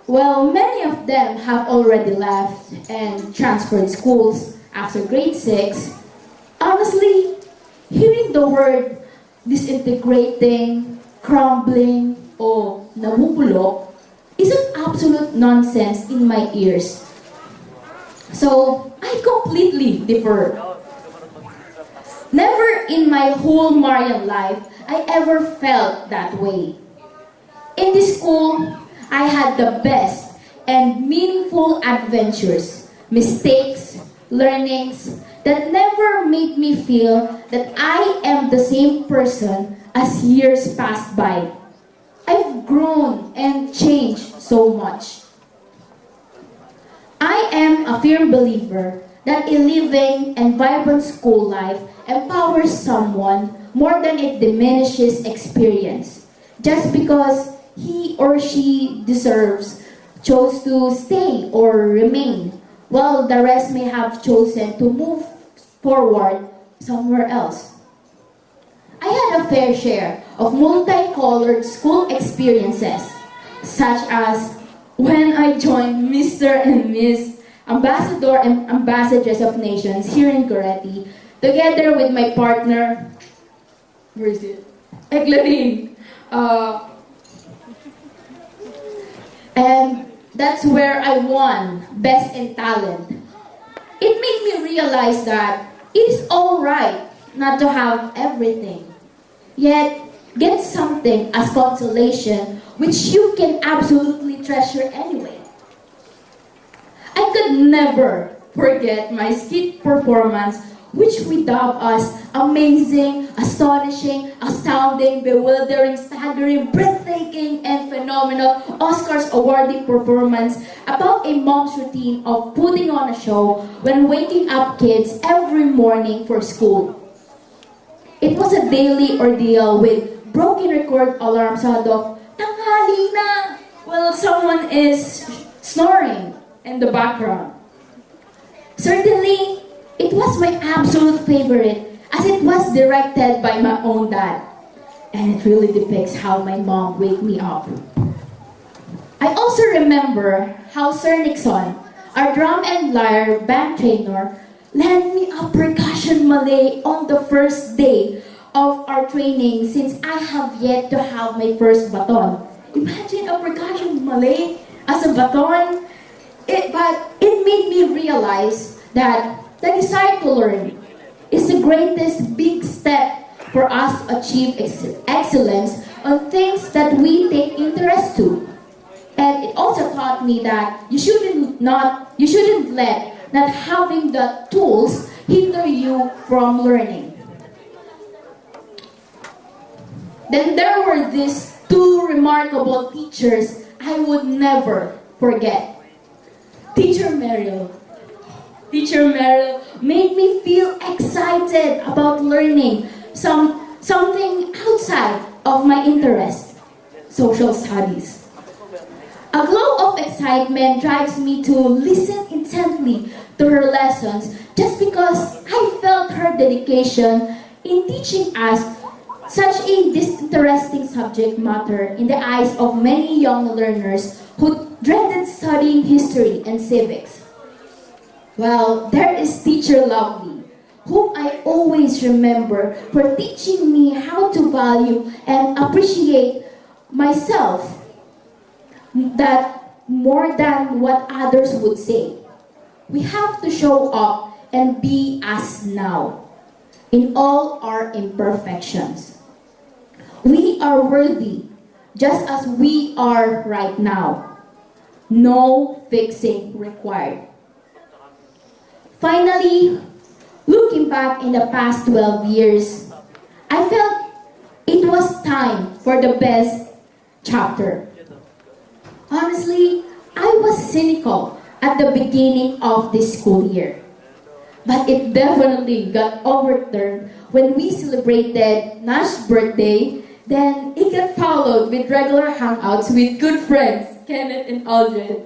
Well, many of them have already left and transferred schools after grade 6. Honestly, hearing the word disintegrating, crumbling, or nabubulok is an absolute nonsense in my ears. So, I completely differ. Never in my whole Marian life I ever felt that way. In this school, I had the best and meaningful adventures, mistakes, learnings that never made me feel that I am the same person as years passed by. I've grown and changed so much. I am a firm believer that a living and vibrant school life empowers someone more than it diminishes experience, just because he or she chose to stay or remain, while the rest may have chosen to move forward somewhere else. I had a fair share of multicolored school experiences, such as when I joined Mr. and Miss Ambassador and Ambassadress of Nations here in Goretti, together with my partner, where is it? Egladine. And that's where I won Best in Talent. It made me realize that it is alright not to have everything, yet get something as consolation which you can absolutely treasure anyway. I could never forget my skit performance, which we dub as amazing, astonishing, astounding, bewildering, staggering, breathtaking, and phenomenal Oscars awarding performance about a mom's routine of putting on a show when waking up kids every morning for school. It was a daily ordeal with broken record alarm sound of "Tanghali na!" while someone is snoring in the background. Certainly, it was my absolute favorite as it was directed by my own dad. And it really depicts how my mom wake me up. I also remember how Sir Nixon, our drum and lyre band trainer, lent me a percussion malay on the first day of our training since I have yet to have my first baton. Imagine a percussion malay as a baton. But it made me realize that the desire to learn is the greatest big step for us to achieve excellence on things that we take interest to. And it also taught me that you shouldn't let not having the tools hinder you from learning. Then there were these two remarkable teachers I would never forget. Teacher Marian made me feel excited about learning something outside of my interest, social studies. A glow of excitement drives me to listen intently to her lessons just because I felt her dedication in teaching us such a disinteresting subject matter in the eyes of many young learners who dreaded studying history and civics. Well, there is Teacher Lovely, whom I always remember for teaching me how to value and appreciate myself that more than what others would say. We have to show up and be us now, in all our imperfections. We are worthy, just as we are right now. No fixing required. Finally, looking back in the past 12 years, I felt it was time for the best chapter. Honestly, I was cynical at the beginning of this school year. But it definitely got overturned when we celebrated Nash's birthday. Then it got followed with regular hangouts with good friends, Kenneth and Aldred.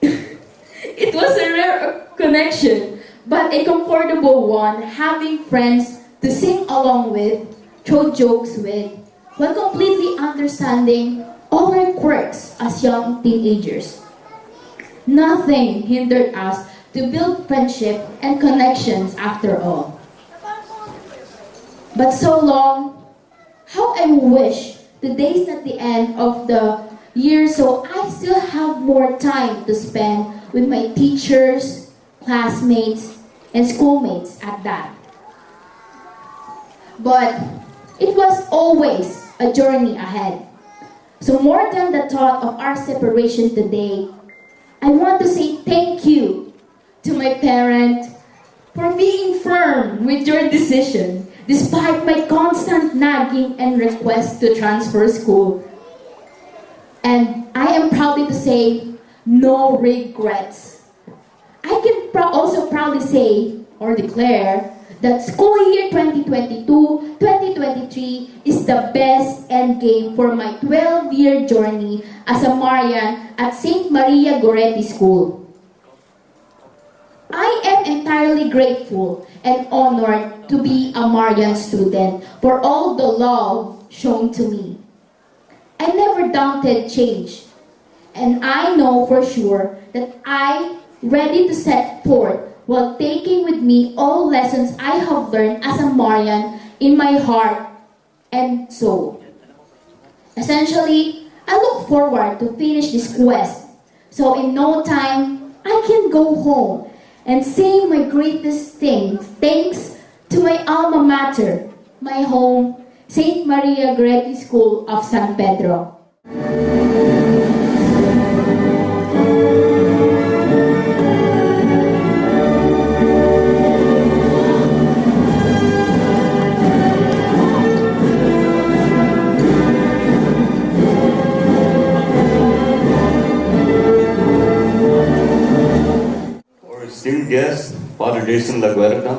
It was a rare connection, but a comfortable one, having friends to sing along with, throw jokes with, while completely understanding all our quirks as young teenagers. Nothing hindered us to build friendship and connections after all. But so long, how I wish the days at the end of the year so I still have more time to spend with my teachers, classmates, and schoolmates at that. But it was always a journey ahead. So more than the thought of our separation today, I want to say thank you to my parents for being firm with your decision despite my constant nagging and request to transfer school. And I am proud to say, no regrets. I can also proudly say or declare that school year 2022-2023 is the best end game for my 12-year journey as a Marian at St. Maria Goretti School. I am entirely grateful and honored to be a Marian student for all the love shown to me. I never doubted change, and I know for sure that I'm ready to set forth while taking with me all lessons I have learned as a Marian in my heart and soul. Essentially, I look forward to finish this quest, so in no time, I can go home and say my greatest thanks to my alma mater, my home, St. Maria Goretti School of San Pedro. Our esteemed guest, Father Jason Laguerta,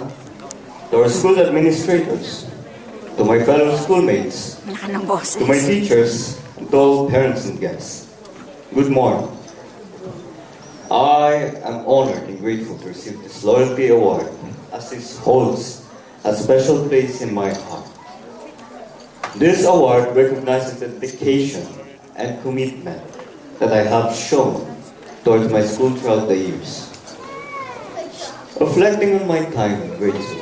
to our school administrators, to my fellow schoolmates, to my teachers, and to all parents and guests. Good morning. I am honored and grateful to receive this Loyalty Award as this holds a special place in my heart. This award recognizes the dedication and commitment that I have shown towards my school throughout the years. Reflecting on my time in grade school,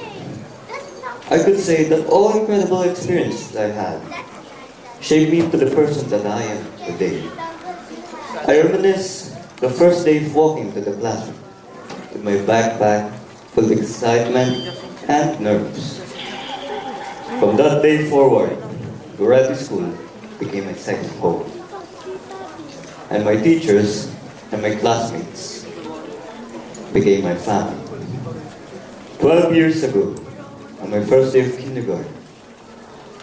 I could say that all incredible experiences I had shaped me to the person that I am today. I reminisce the first day of walking to the classroom with my backpack full of excitement and nerves. From that day forward, Goretti School became my second home. And my teachers and my classmates became my family. 12 years ago, on my first day of kindergarten,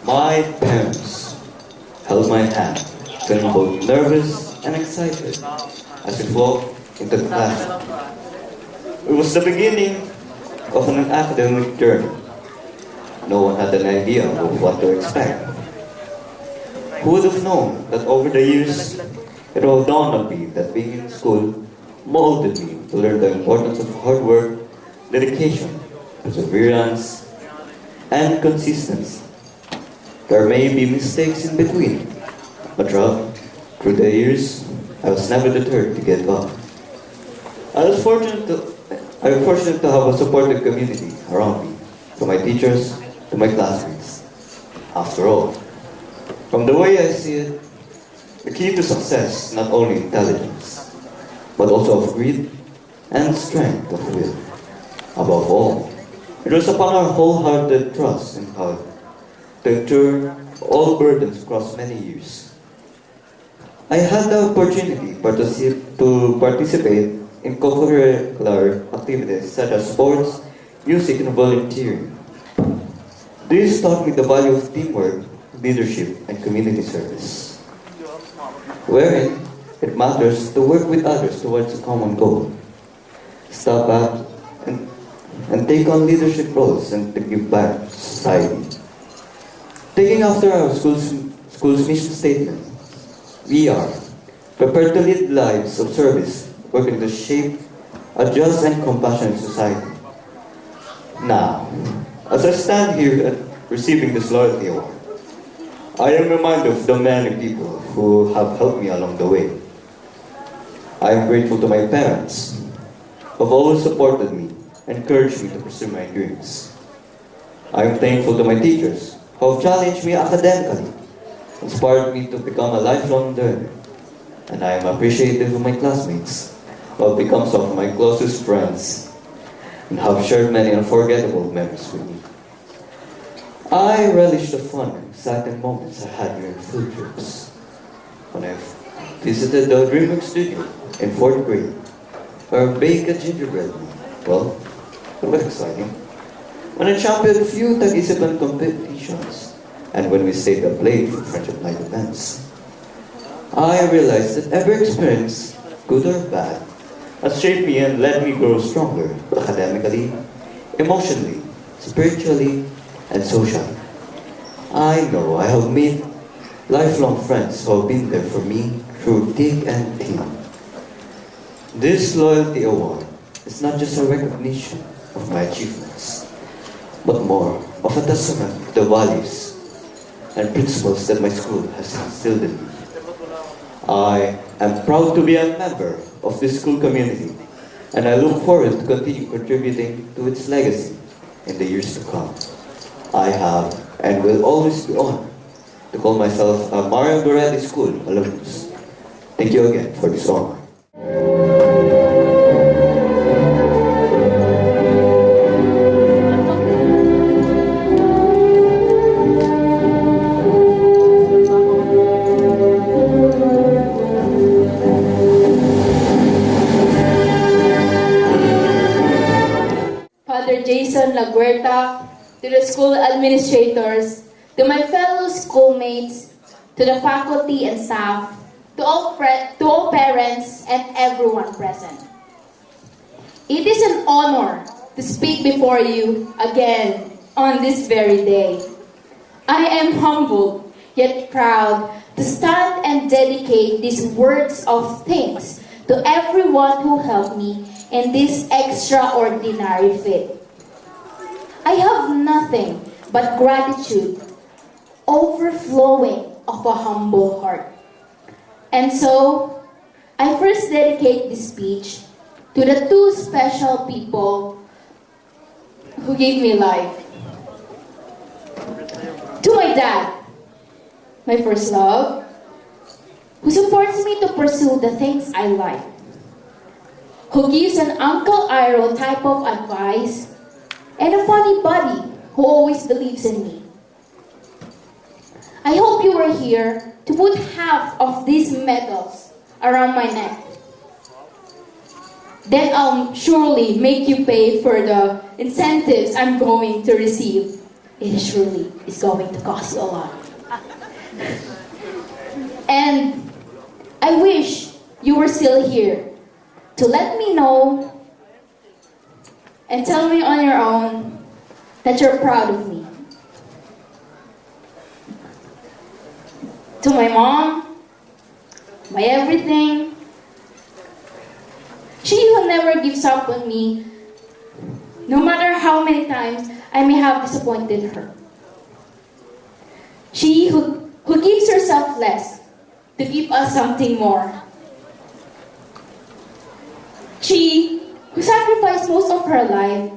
my parents held my hand, feeling both nervous and excited as we walked into the classroom. It was the beginning of an academic journey. No one had an idea of what to expect. Who would have known that over the years, it all dawned on me that being in school molded me to learn the importance of hard work, dedication, perseverance, and consistency. There may be mistakes in between, but through the years, I was never deterred to get up. I was fortunate to have a supportive community around me, from my teachers to my classmates. After all, from the way I see it, the key to success is not only intelligence, but also of grit and strength of will. Above all, it was upon our wholehearted trust in God to endure all burdens across many years. I had the opportunity to participate in co-curricular activities such as sports, music, and volunteering. This taught me the value of teamwork, leadership, and community service, wherein it matters to work with others towards a common goal, step up and take on leadership roles and to give back to society. Taking after our school's mission statement, we are prepared to lead lives of service, working to shape a just and compassionate society. Now, as I stand here receiving this Loyalty Award, I am reminded of the many people who have helped me along the way. I am grateful to my parents, who have always supported me and encouraged me to pursue my dreams. I am thankful to my teachers, who have challenged me academically, inspired me to become a lifelong learner. And I am appreciative of my classmates, who have become some of my closest friends and have shared many unforgettable memories with me. I relish the fun and exciting moments I had during field trips. When I visited the DreamWorks studio in 4th grade, or baked a gingerbread man. Well, it was exciting. When I championed a few tag-isipan competitions, and when we stayed up late for friendship night events, I realized that every experience, good or bad, has shaped me and let me grow stronger academically, emotionally, spiritually, and socially. I know I have made lifelong friends who have been there for me through thick and thin. This loyalty award is not just a recognition of my achievements, but more of a testament to the values and principles that my school has instilled in me. I am proud to be a member of this school community, and I look forward to continue contributing to its legacy in the years to come. I have and will always be honored to call myself a Marian Goretti School alumnus. Thank you again for this honor. Father Jason Laguerta, to the school administrators, to my fellow schoolmates, to the faculty and staff, to all parents and everyone present. It is an honor to speak before you again on this very day. I am humbled yet proud to stand and dedicate these words of thanks to everyone who helped me in this extraordinary feat. I have nothing but gratitude, overflowing of a humble heart. And so, I first dedicate this speech to the two special people who gave me life. To my dad, my first love, who supports me to pursue the things I like, who gives an Uncle Iro type of advice, and a funny buddy who always believes in me. I hope you were here to put half of these medals around my neck. Then I'll surely make you pay for the incentives I'm going to receive. It surely is going to cost you a lot. And I wish you were still here to let me know and tell me on your own that you're proud of me. To my mom, my everything, she who never gives up on me, no matter how many times I may have disappointed her. She who gives herself less to give us something more. She who sacrificed most of her life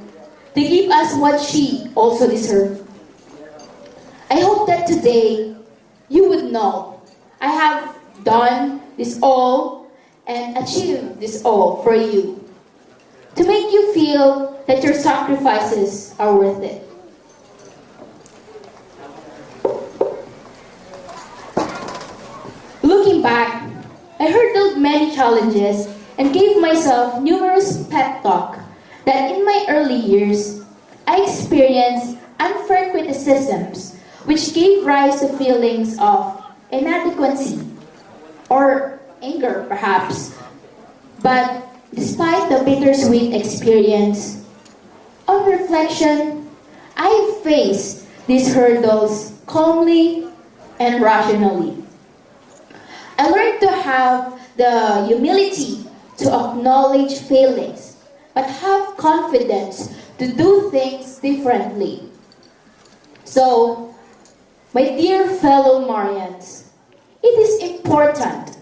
to give us what she also deserved. I hope that today you would know I have done this all and achieved this all for you, to make you feel that your sacrifices are worth it. Looking back, I hurdled many challenges and gave myself numerous pep talk that in my early years, I experienced unfair criticisms which gave rise to feelings of inadequacy or anger perhaps. But despite the bittersweet experience, on reflection, I faced these hurdles calmly and rationally. I learned to have the humility to acknowledge failings, but have confidence to do things differently. So, my dear fellow Marians, it is important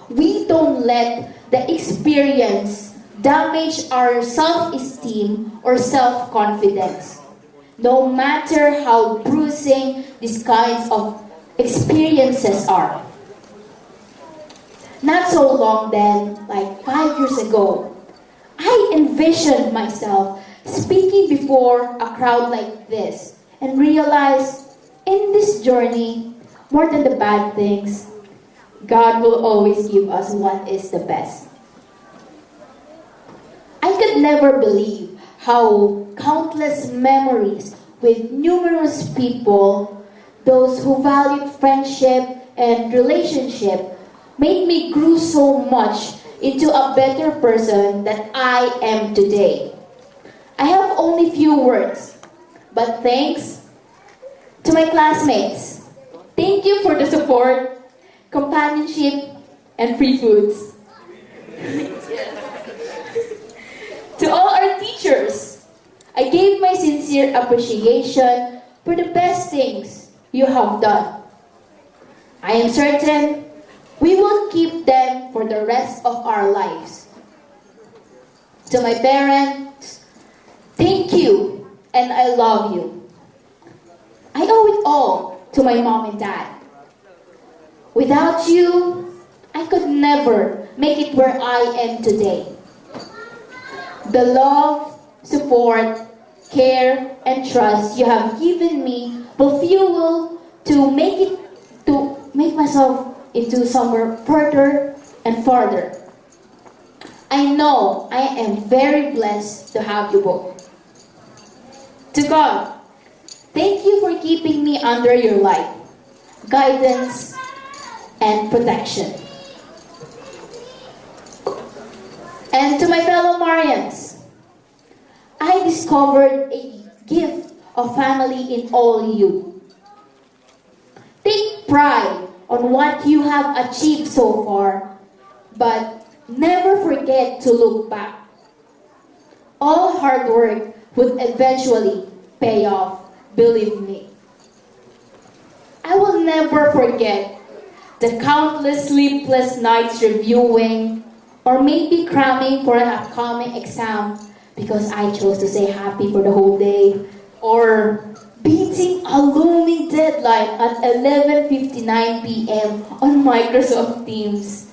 we don't let the experience damage our self-esteem or self-confidence, no matter how bruising these kinds of experiences are. Not so long then, like 5 years ago, I envisioned myself speaking before a crowd like this and realized in this journey, more than the bad things, God will always give us what is the best. I could never believe how countless memories with numerous people, those who valued friendship and relationship, made me grow so much into a better person that I am today. I have only few words, but thanks to my classmates. Thank you for the support, companionship, and free foods. To all our teachers, I gave my sincere appreciation for the best things you have done. I am certain we will keep them for the rest of our lives. To my parents, thank you and I love you. I owe it all to my mom and dad. Without you, I could never make it where I am today. The love, support, care, and trust you have given me will fuel to make myself into somewhere further and farther. I know I am very blessed to have you both. To God, thank you for keeping me under your light, guidance, and protection. And to my fellow Marians, I discovered a gift of family in all you. Take pride on what you have achieved so far, but never forget to look back. All hard work would eventually pay off, believe me. I will never forget the countless sleepless nights reviewing or maybe cramming for an upcoming exam because I chose to stay happy for the whole day, or beating a looming deadline at 11:59 p.m. on Microsoft Teams.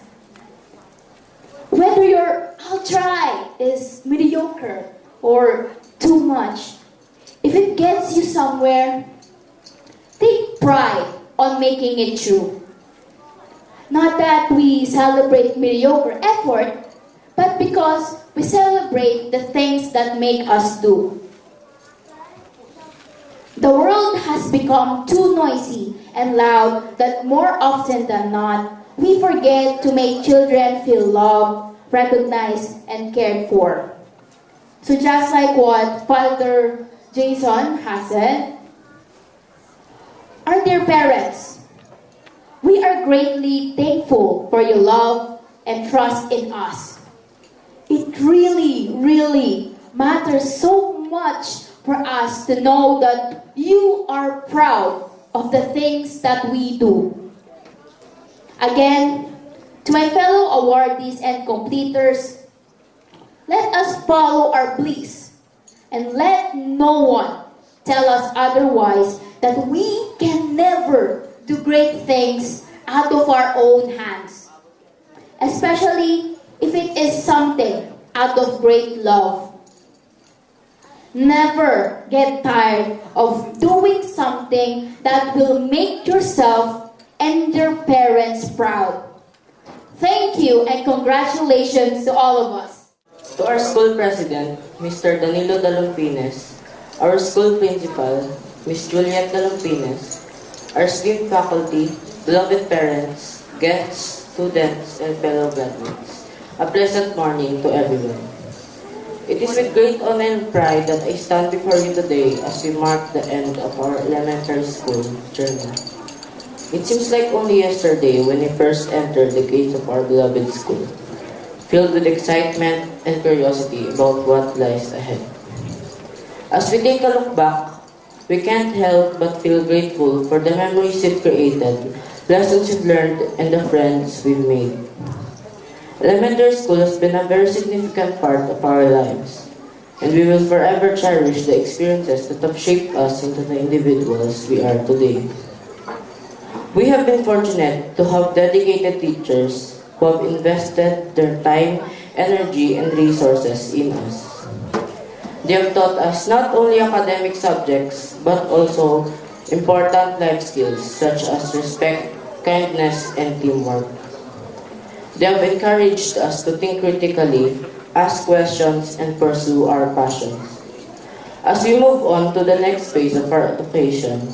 Whether your "I'll try" is mediocre or too much, if it gets you somewhere, take pride on making it true. Not that we celebrate mediocre effort, but because we celebrate the things that make us do. The world has become too noisy and loud that more often than not, we forget to make children feel loved, recognized, and cared for. So just like what Father Jason has said, our dear parents, we are greatly thankful for your love and trust in us. It really, really matters so much for us to know that you are proud of the things that we do. Again, to my fellow awardees and completers, let us follow our bliss and let no one tell us otherwise, that we can never do great things out of our own hands, especially if it is something out of great love. Never get tired of doing something that will make yourself and your parents proud. Thank you and congratulations to all of us. To our school president, Mr. Danilo Dalumpines, our school principal, Ms. Juliet Dalumpines, our esteemed faculty, beloved parents, guests, students, and fellow graduates, a pleasant morning to everyone. It is with great honor and pride that I stand before you today as we mark the end of our elementary school journey. It seems like only yesterday when we first entered the gates of our beloved school, filled with excitement and curiosity about what lies ahead. As we take a look back, we can't help but feel grateful for the memories we've created, lessons we've learned, and the friends we've made. Elementary school has been a very significant part of our lives, and we will forever cherish the experiences that have shaped us into the individuals we are today. We have been fortunate to have dedicated teachers who have invested their time, energy, and resources in us. They have taught us not only academic subjects, but also important life skills such as respect, kindness, and teamwork. They have encouraged us to think critically, ask questions, and pursue our passions. As we move on to the next phase of our education,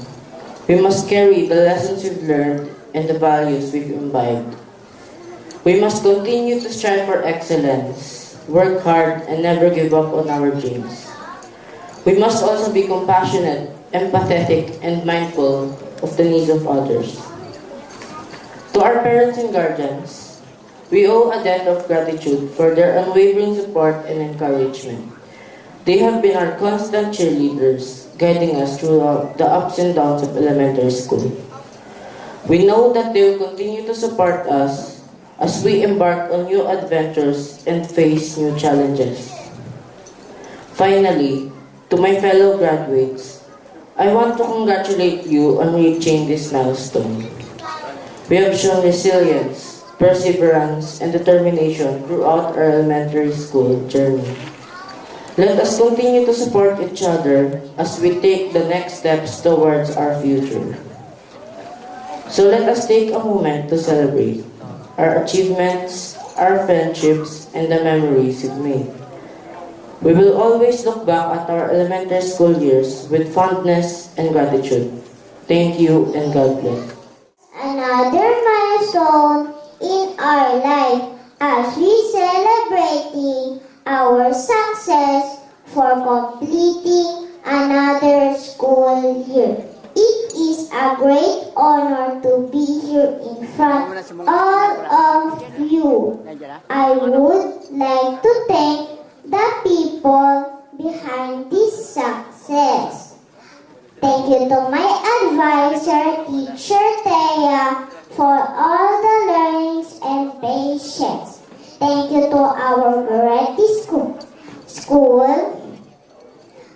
we must carry the lessons we've learned and the values we've imbibed. We must continue to strive for excellence, work hard, and never give up on our dreams. We must also be compassionate, empathetic, and mindful of the needs of others. To our parents and guardians, we owe a debt of gratitude for their unwavering support and encouragement. They have been our constant cheerleaders, guiding us through the ups and downs of elementary school. We know that they will continue to support us as we embark on new adventures and face new challenges. Finally, to my fellow graduates, I want to congratulate you on reaching this milestone. We have shown resilience, perseverance, and determination throughout our elementary school journey. Let us continue to support each other as we take the next steps towards our future. So let us take a moment to celebrate our achievements, our friendships, and the memories we've made. We will always look back at our elementary school years with fondness and gratitude. Thank you and God bless. Another milestone in our life as we celebrating our success for completing another school year. It is a great honor to be here in front of all of you. I would like to thank the people behind this success. Thank you to my advisor, Teacher Thea, for all the learnings and patience. Thank you to our Goretti school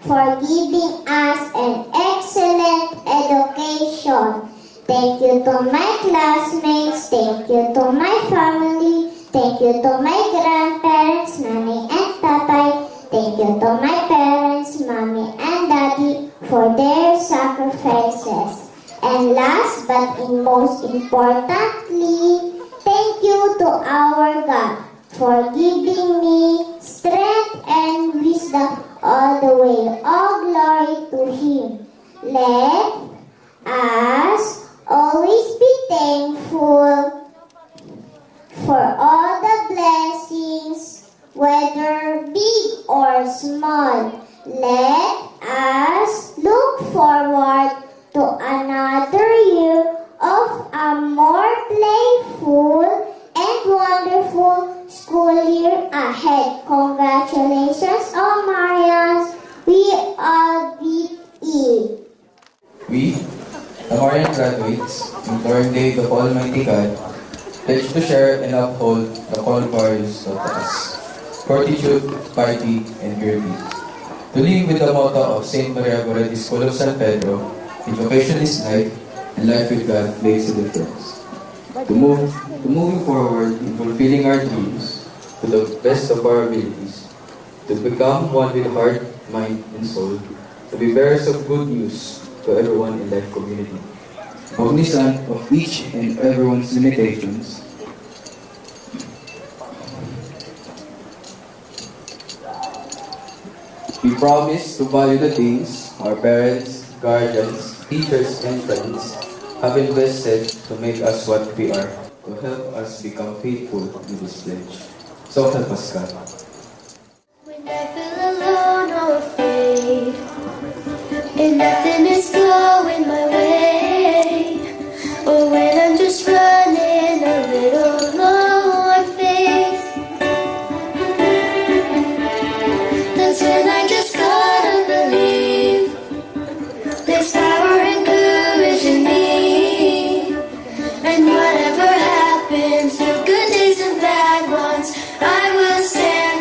for giving us an excellent education. Thank you to my classmates. Thank you to my family. Thank you to my grandparents, Nanay and Tatay. Thank you to my parents, Mommy and Daddy, for their sacrifices. And last but most importantly, thank you to our God for giving me strength and wisdom all the way. All glory to Him. Let us always be thankful for all the blessings, whether big or small. Let us look forward to another year of a more playful and wonderful school year ahead. Congratulations, all Marians. We all beat it. We, the Marian graduates, imploring the aid of Almighty God, pledge to share and uphold the core values of us: fortitude, piety, and purity. To live with the motto of St. Maria Goretti School of San Pedro, education is life, and life with God makes a difference. To moving forward in fulfilling our dreams to the best of our abilities, to become one with heart, mind, and soul, to be bearers of good news to everyone in life community. Cognizant of each and everyone's limitations, we promise to value the things our parents, guardians, teachers, and friends have invested to make us what we are, to help us become faithful to this pledge. So help us God. When I feel alone or afraid, and nothing is going my way, or when I'm just running a little low on faith, that's when I just gotta believe there's power and courage in me. And whatever happens, through good days and bad ones, I will stand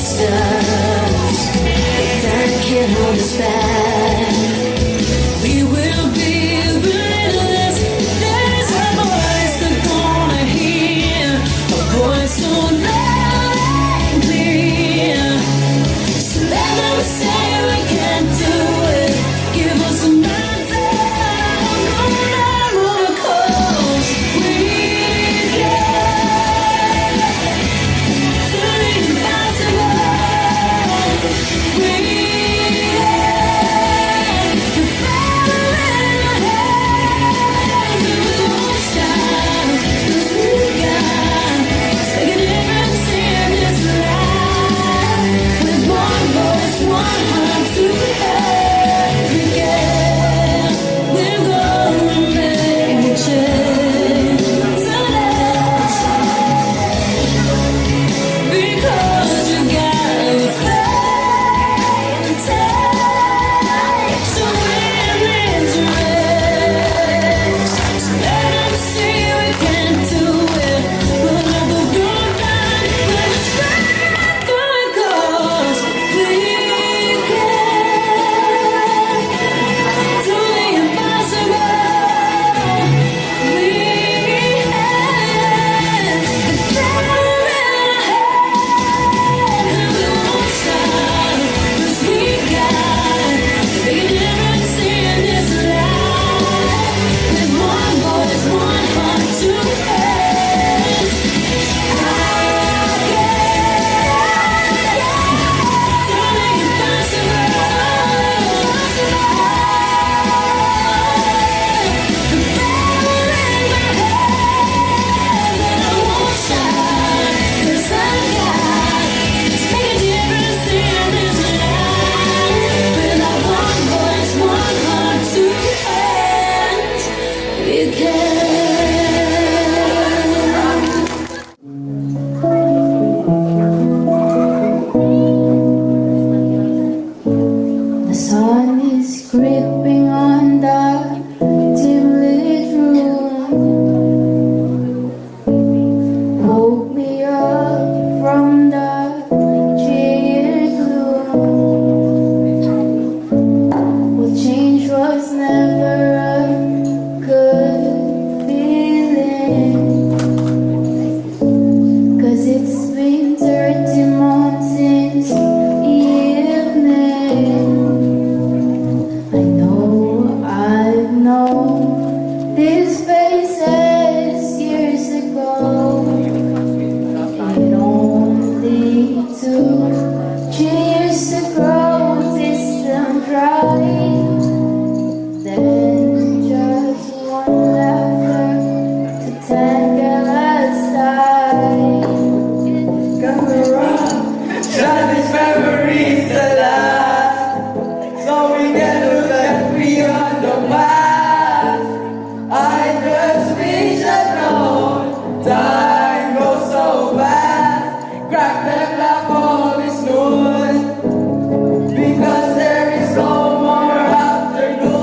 distance, but that can't hold us back. We will be relentless. There's a voice they're gonna hear, a voice so loud and clear. So let them say we can't do it. Give us a mountain, roller coast. We can do the impossible. We can. The power in our hands, and we won't stop. 'Cause we got to make a difference in this life. With one voice, one heart to help we get. We're gonna make a change tonight. Because you got a faith and take. So we're in race. So let them see we can do it. We'll never go back. We'll strive through it 'cause we can do the impossible. We have the power in our hands, and we won't stop 'cause we got to make a difference in this life. With one voice, one heart, two hands. I can do the impossible. The power in my hands, and I won't stop 'cause I got to make a difference in this life. With our one voice, one heart, two hands, we can. The sun is creeping on the dim-lit room. Woke me up from the cheery gloom. Well, change was never a good feeling, 'cause it's been 30 months since evening. I know I've known these faces years ago. It only took 2 years to grow distant right. Then just one laughter to tangle us tight. Come around, shut these memories alive, so we can look like we are the past. I just wish I'd known time goes so fast. Crack them like all this noon, because there is no more afternoon.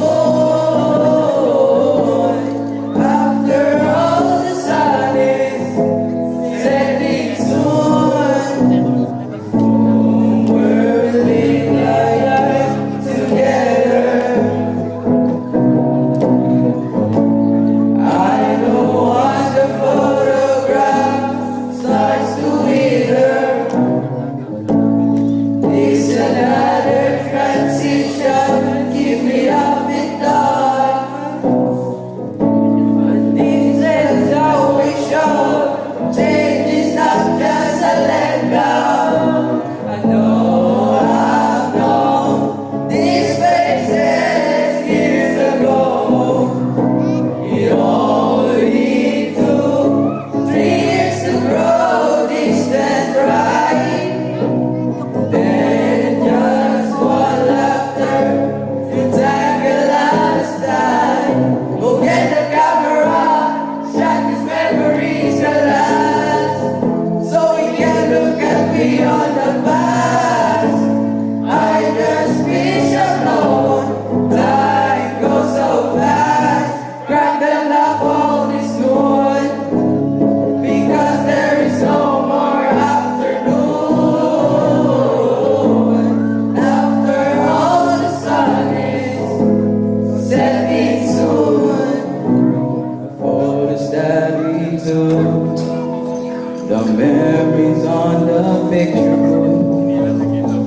After all the sun is setting soon, we're living life together. I know once the photograph starts to wither,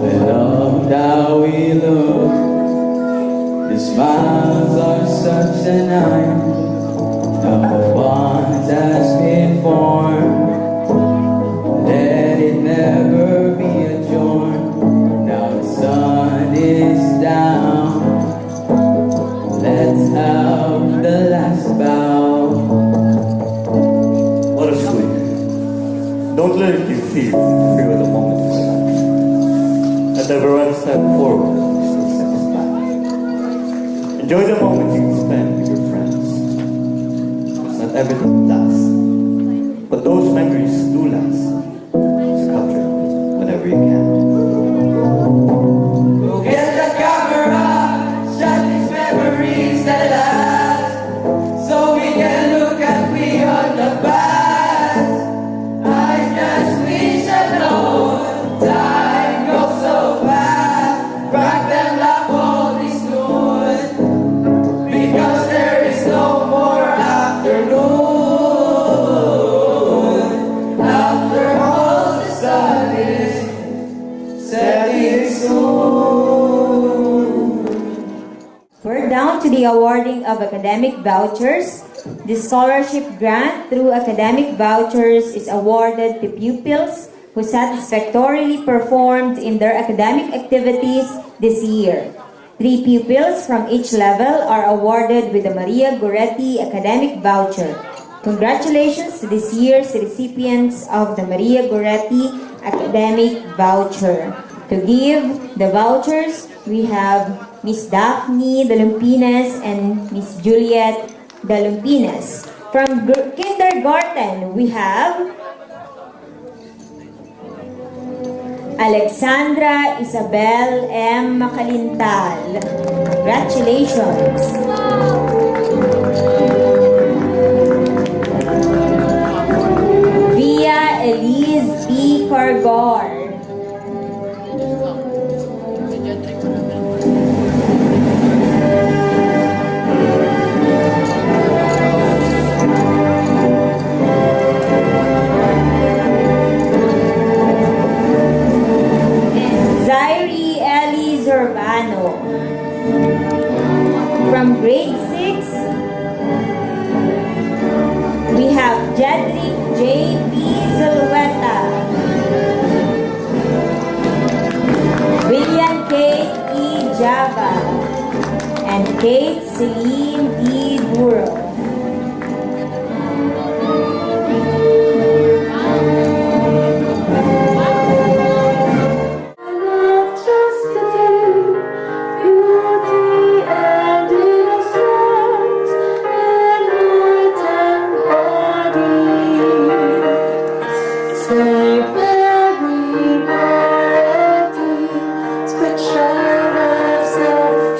I love how we look. The smiles are such an iron. Now the bond has been formed. Let it never be adjourned. Now the sun is down. Let's have the last bow. What a sweet. Don't let it defeat the fear of the moment is life. And never one step forward, two steps back. Enjoy the moment you spend with your friends. It's not everything lasts, but those memories do last. So capture them whenever you can. Go get the camera, shot these memories that last, so we can look at beyond the past. I just wish I'd known time goes so fast. Crack them like all this noon, because there is no more afternoon. After all the sun is setting soon. We're down to the awarding of academic vouchers. The scholarship grant through academic vouchers is awarded to pupils who satisfactorily performed in their academic activities this year. 3 pupils from each level are awarded with the Maria Goretti Academic Voucher. Congratulations to this year's recipients of the Maria Goretti Academic Voucher. To give the vouchers, we have Miss Daphne Dalumpines and Miss Juliet Dalumpines. From kindergarten, we have Alexandra Isabel M. Makalintal. Congratulations! Via Elise B. Cargor. Zairi Ellie Zurbano. From grade 6, we have Jedrick J. P. Zulueta, William K. E. Java, and Kate Celine D. Duro.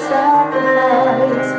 Sacrifice.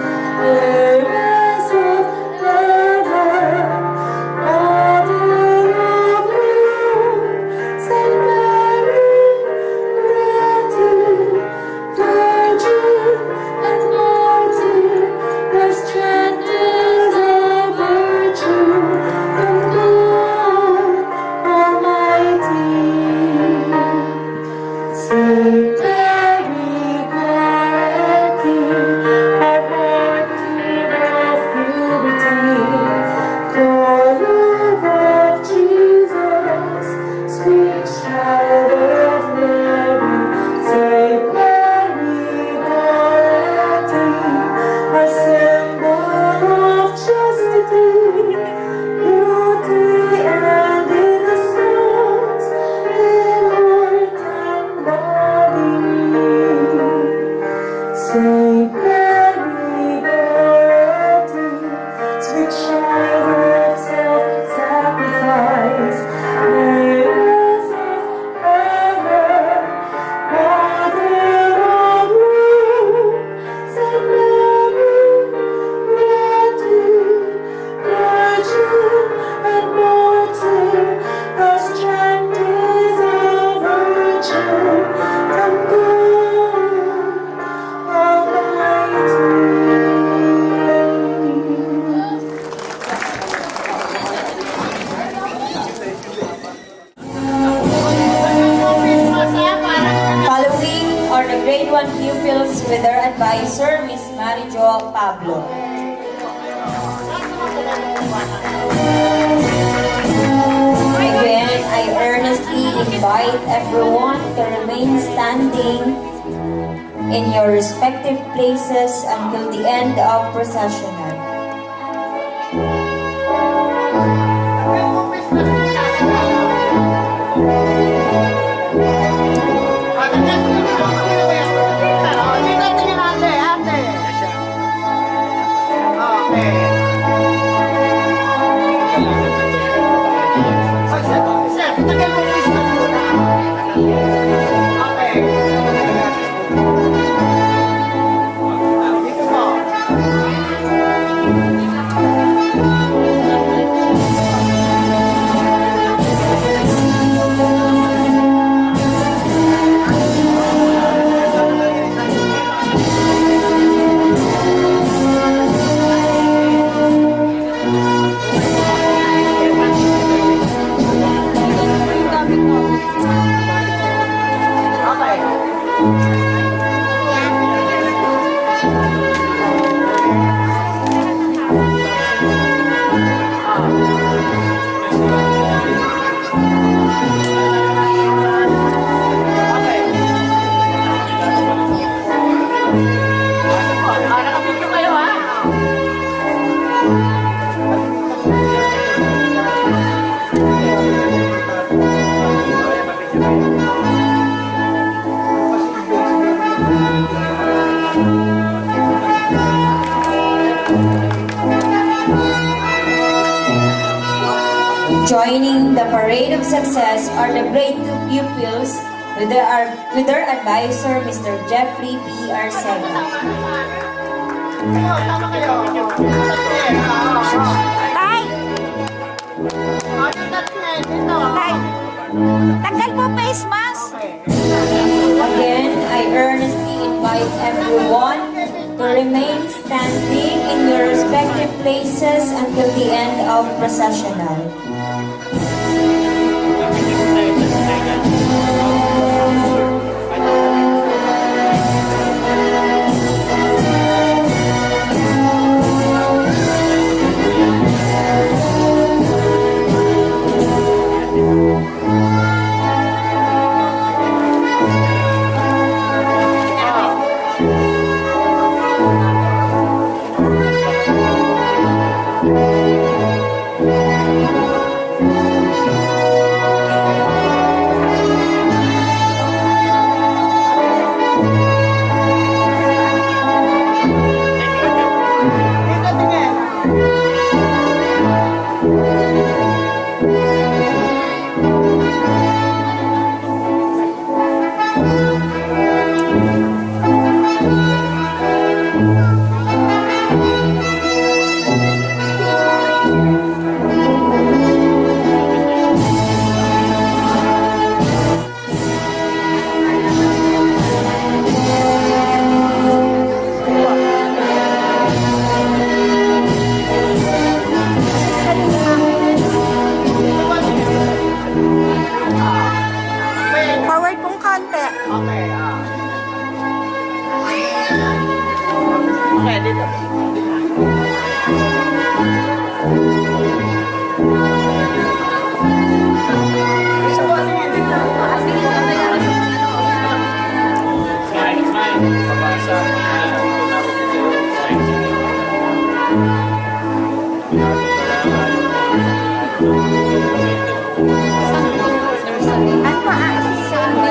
21 pupils with their advisor, Miss Marijo Pablo. Again, I earnestly invite everyone to remain standing in your respective places until the end of processional. Joining the parade of success are the grade 2 pupils with their advisor, Mr. Jeffrey P. Arcega. Tagal po face mask. Again, I earnestly invite everyone to remain standing in your respective places until the end of processional. Forward pong konti. Okay, dito.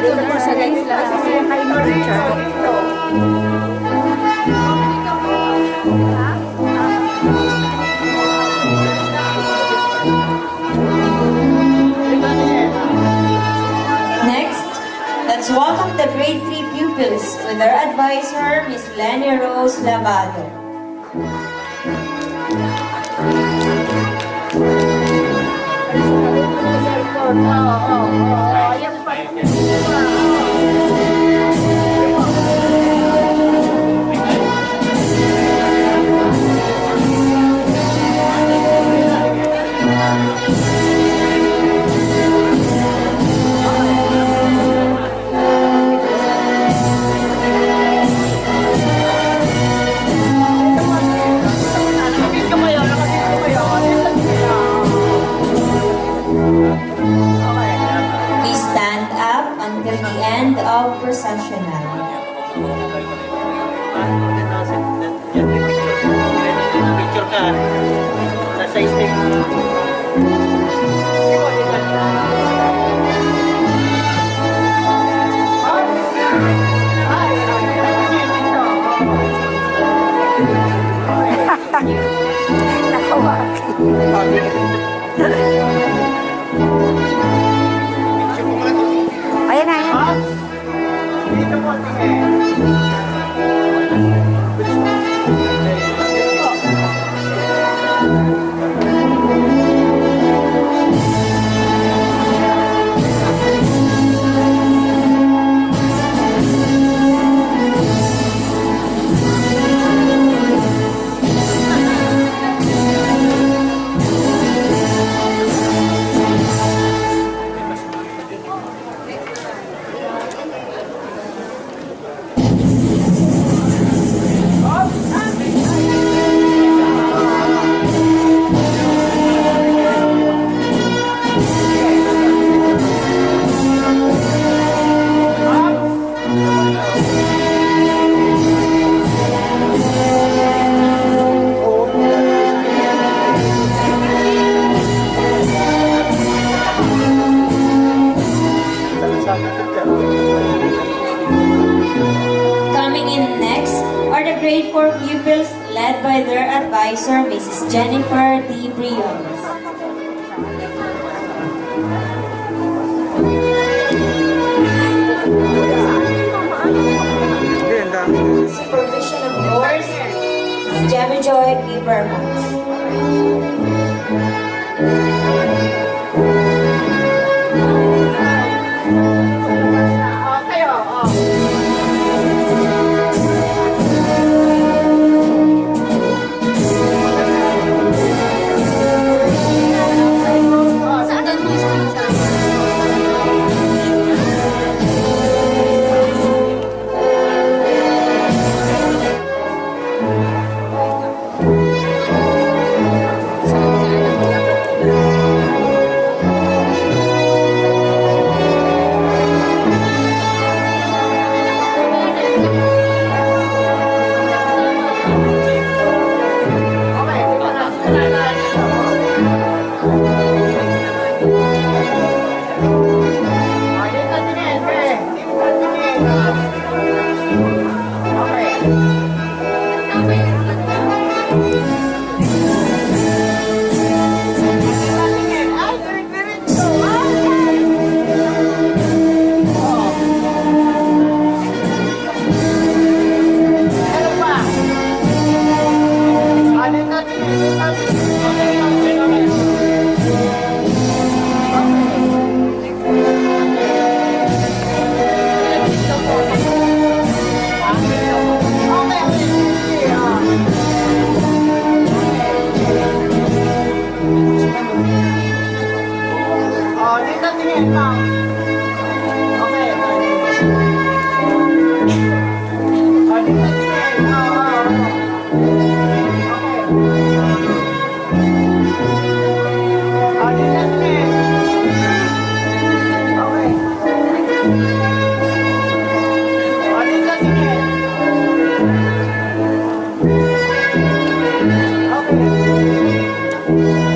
Dito po sa live lang. Kay Richard. Next, let's welcome the grade 3 pupils with their advisor, Miss Lenny Rose Lavado. until the end of processional. Picture ka. Nasa stage. Ayan na, ayan. Dito po, tingin. Coming in next are the grade 4 pupils led by their advisor, Mrs. Jennifer D. Briones. Supervision of yours, Ms. Jamie Joy B. Bermans.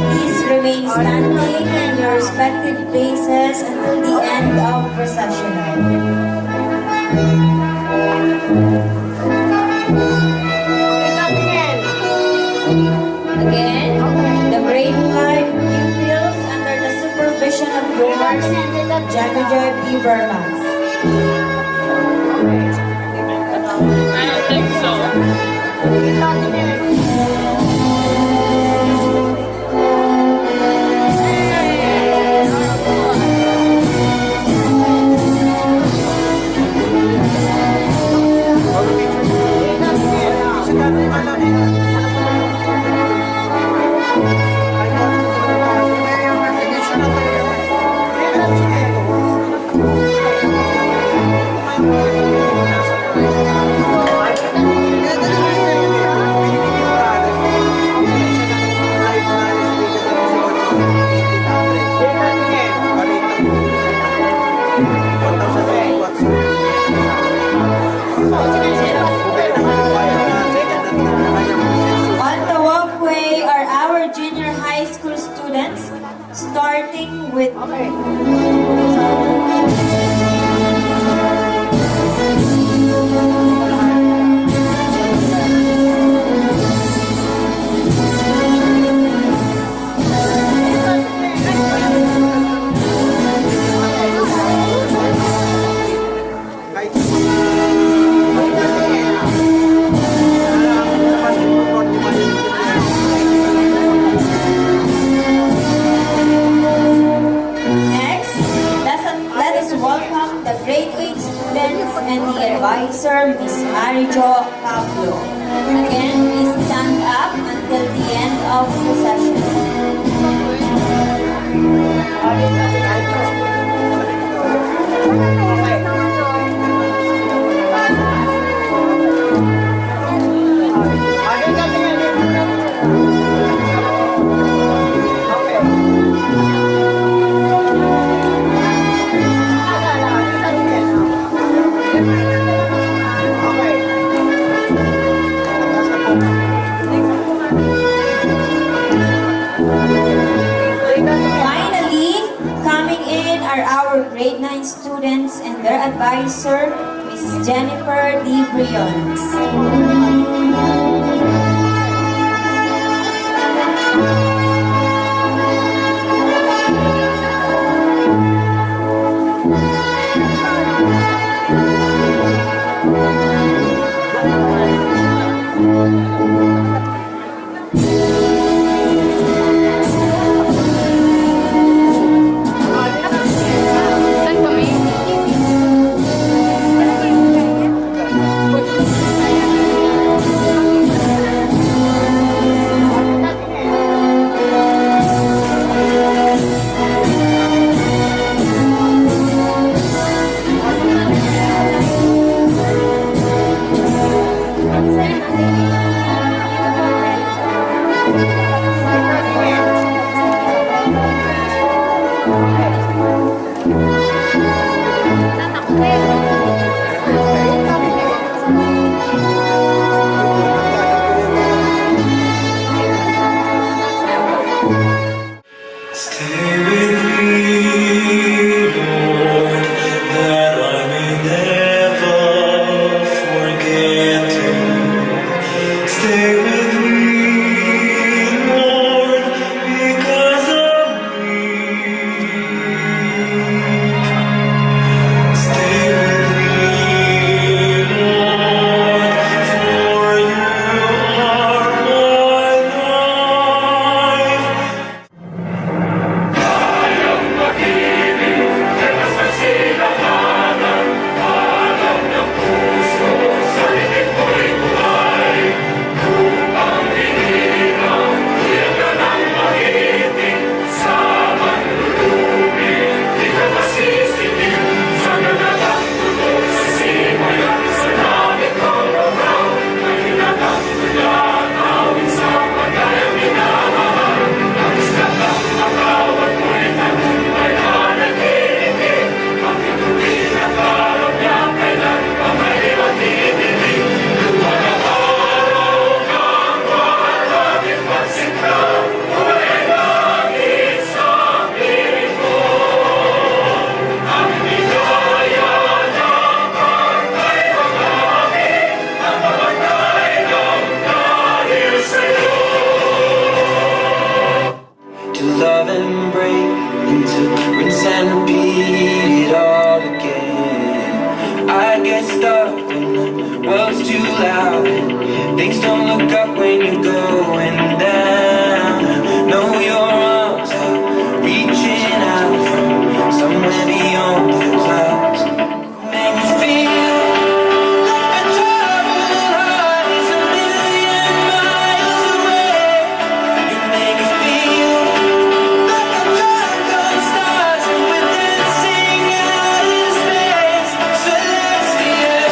Please remain standing in your respective places until the end of processional. Again, the grade 5 pupils under the supervision of yours, Jackie Joy B. Bermans. I think so. On the walkway are our junior high school students, starting with Next, let us welcome the grade 8 students and the advisor, Miss Marijo Pablo. Again, please stand up until the end of the session. Finally, coming in are our grade 9 students and their advisor, Mrs. Jennifer D. Brions. Things don't look up when you're going down. Know your arms are reaching out from somewhere beyond the clouds. Make me feel like a traveling heart is a million miles away. You make me feel like a dragon stars and we're dancing out in space. Celestial.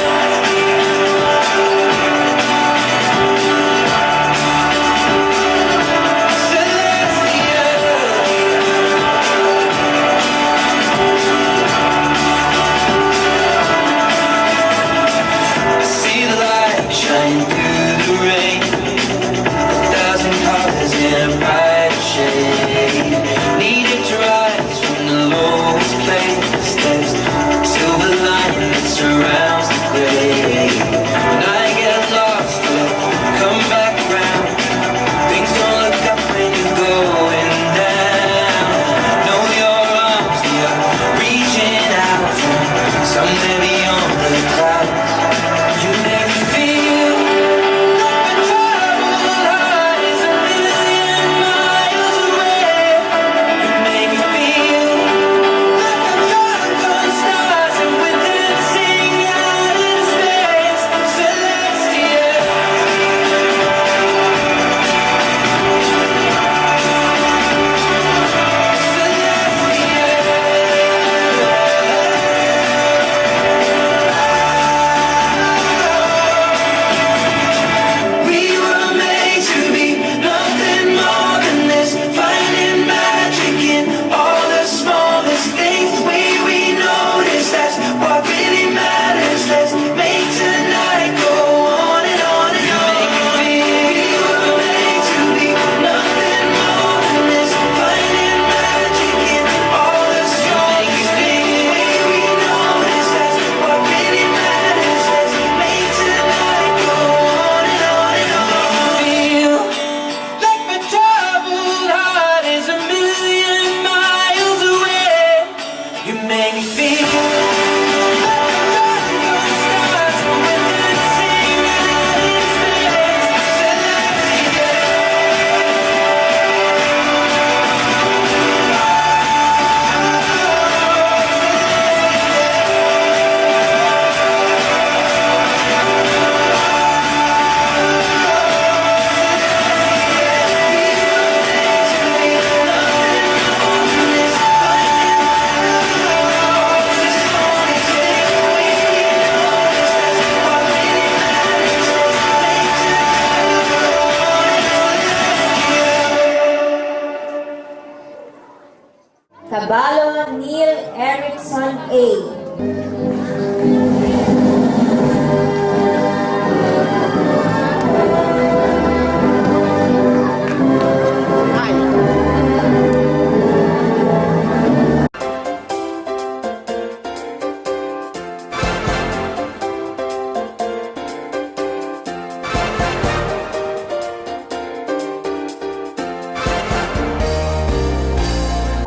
Labalo Neil Erickson A.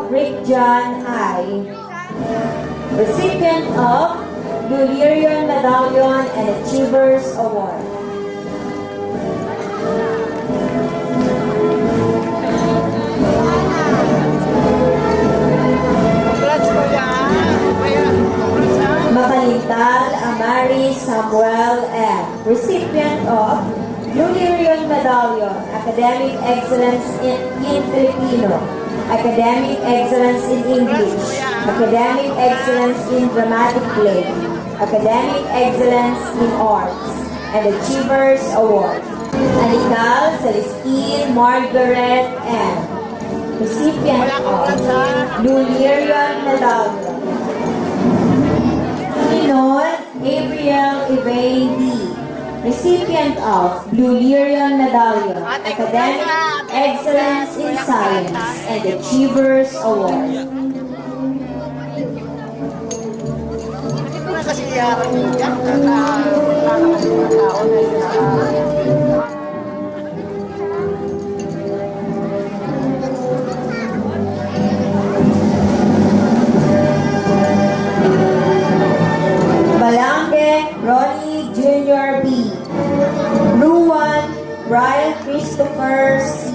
Rick John I. Recipient of Bulerian Medallion and Achievers Award. Makalintal Amari Samuel M. Recipient of Bulerian Medallion, Academic Excellence in Filipino, Academic Excellence in English, Academic Excellence in Dramatic Play, Academic Excellence in Arts, and Achievers Award. Anical Celestine Margaret M. Recipient of Bulerian Medallion. Minon Gabriel Elaine D. Recipient of Bulerian Medallion, Academic Excellence in Science, and Achievers Award. Balange Ronnie Jr. B. Ruan Brian Christopher C.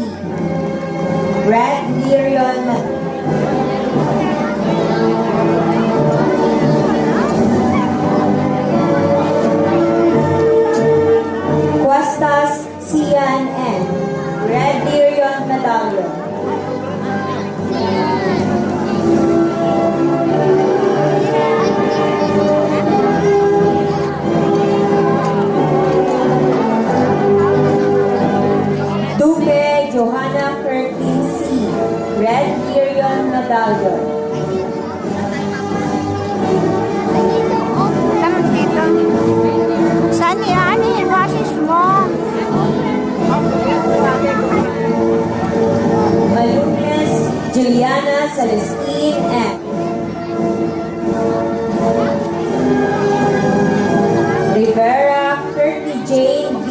Brad Lirion Cuestas Cian N. Brad Lirion Medallion. Duque Johanna Curtin C. Red Lirion Medallion. Saan yan eh? Wasis mo. Malunes Juliana Celestine M. Rivera Curtis Jane V.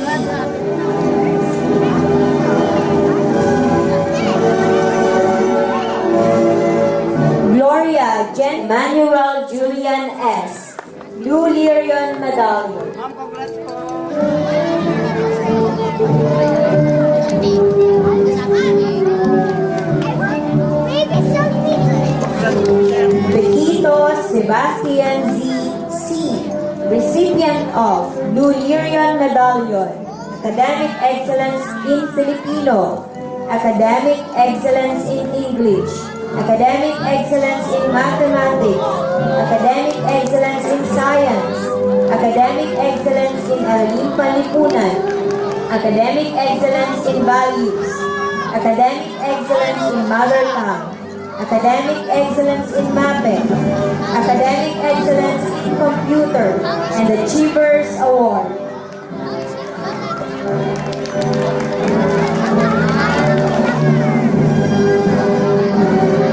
Gloria Jen Manuel Julian S. Blue Lirion Medallion. Bequito Sebastian Z. C. Recipient of Blue Lirion Medallion, Academic Excellence in Filipino, Academic Excellence in English, Academic Excellence in Mathematics, Academic Excellence in Science, Academic Excellence in Araling Panlipunan, Academic Excellence in Values, Academic Excellence in Mother Tongue, Academic Excellence in Mapping, Academic Excellence in Computer, and Achievers Award.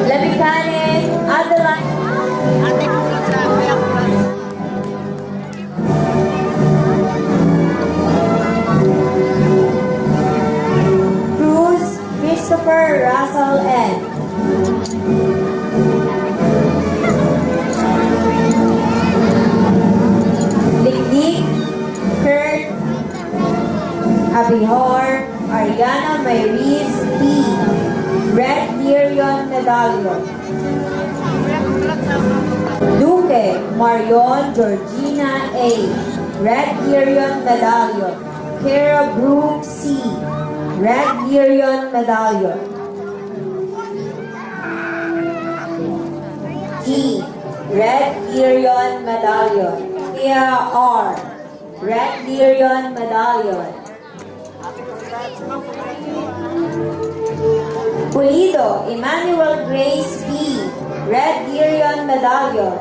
Labicane Adeline Cruz Christopher Russell N. Liklik Kurt Abihor Ariana Mayris P. Red Lirion Medallion. Duque Marion Georgina A. Red Lirion Medallion. Kara Brooke C. Red Lirion Medallion. G. Red Lirion Medallion. Kia R. Red Lirion Medallion. Pulido Emmanuel Grace B. Red Marian Medallion.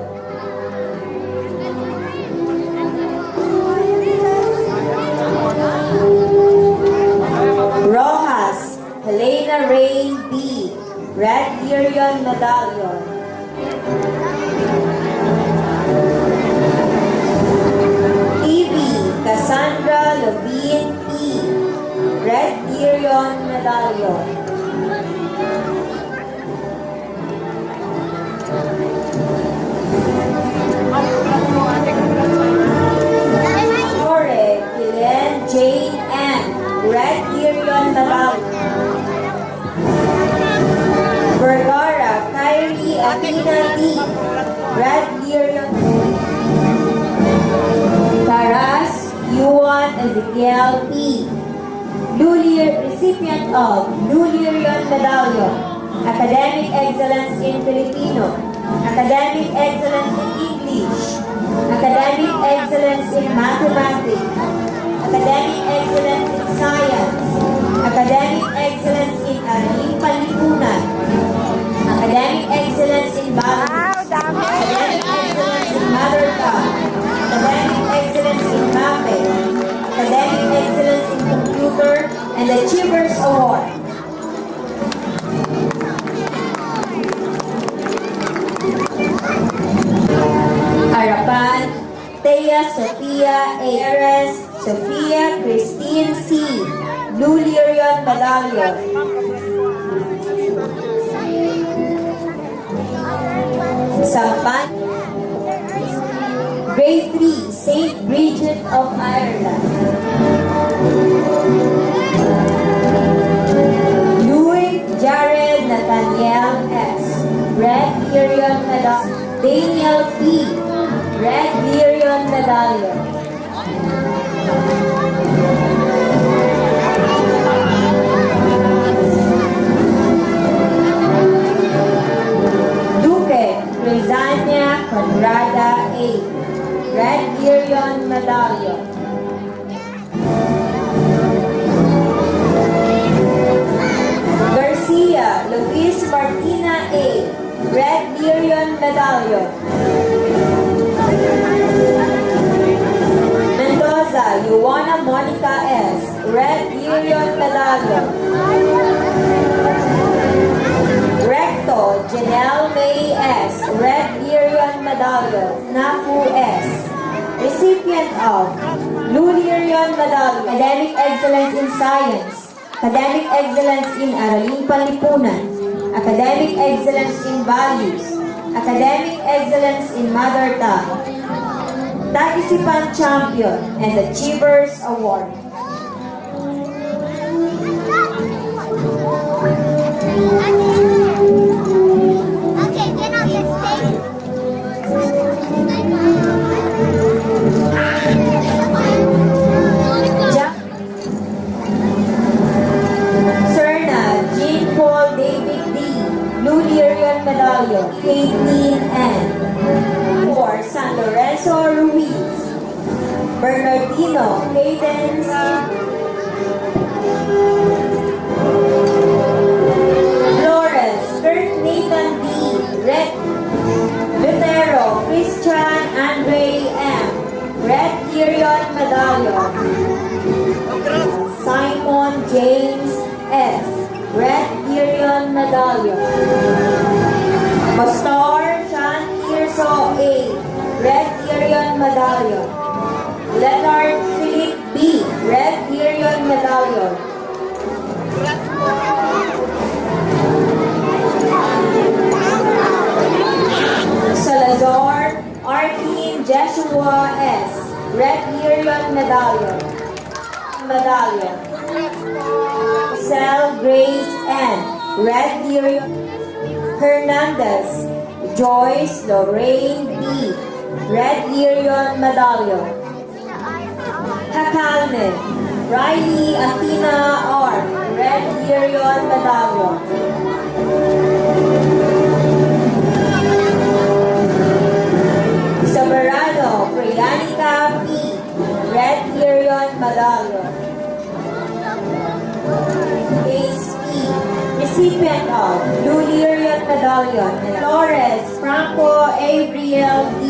Rojas, Helena Ray B. Red Marian Medallion. Evie Cassandra Levine P. Red Marian Medallion. Lore Kilen Jane N. Red Marian Medallion. Vergara Kyrie Athena D. Red Marian. Taras Yuan Ezekiel P. Recipient of Blue Marian Medallion. Academic Excellence in Filipino. Academic Excellence in English. Academic Excellence in Mathematics. Academic Excellence in Science. Academic Excellence in Araling Panlipunan. Academic Excellence in Values. Academic Excellence in Mother Tongue. Academic Excellence in Mapping. Academic Excellence in Computer and the Achievers Award. Harapan, Thea Sofia A.R.S. Sofia Christine C. Blue Marian Medallion. Sampan, Grade 3, St. Bridget of Ireland. Louis Jared Nathaniel S. Red Marian Medallion. Daniel P. Red Marian Medallion. Duque Rizania Conrada A. Red Marian Medallion. Garcia Luis Martina A. Red Marian Medallion. Mendoza Yuana Monica S. Red Marian Medallion. Recto Janelle May S. Red Marian Medallion. Nafu S. Recipient of Blue Marian Medallion. Academic Excellence in Science. Academic Excellence in Araling Panlipunan. Academic Excellence in Values. Academic Excellence in Mother Tongue. Taisipan Champion and Achievers Award. Okay, get on the stage. Serna Jean Paul David D. Blue Marian Medallion. Caitlin N. For San Lorenzo Ruiz. Bernardino Cadence. Flores Kurt Nathan D. Red. Lutero Christian Andre M. Red Marian Medallion. Simon James S. Red Marian Medallion. Pastor Sean Tirso A. Red Marian Medallion. Leonard Philip B. Red Marian Medallion. Salazar Arkin Joshua S. Red Marian Medallion. Sel Grace N. Red Marian. Hernandez Joyce Lorraine B. Red Marian Medallion. Hakalme Riley Athena R. Red Marian Medallion. Soberano Priyanika P. Red Marian Medallion. Case P. recipient of Blue Lyrian Medallion, Flores Franco Avriel D.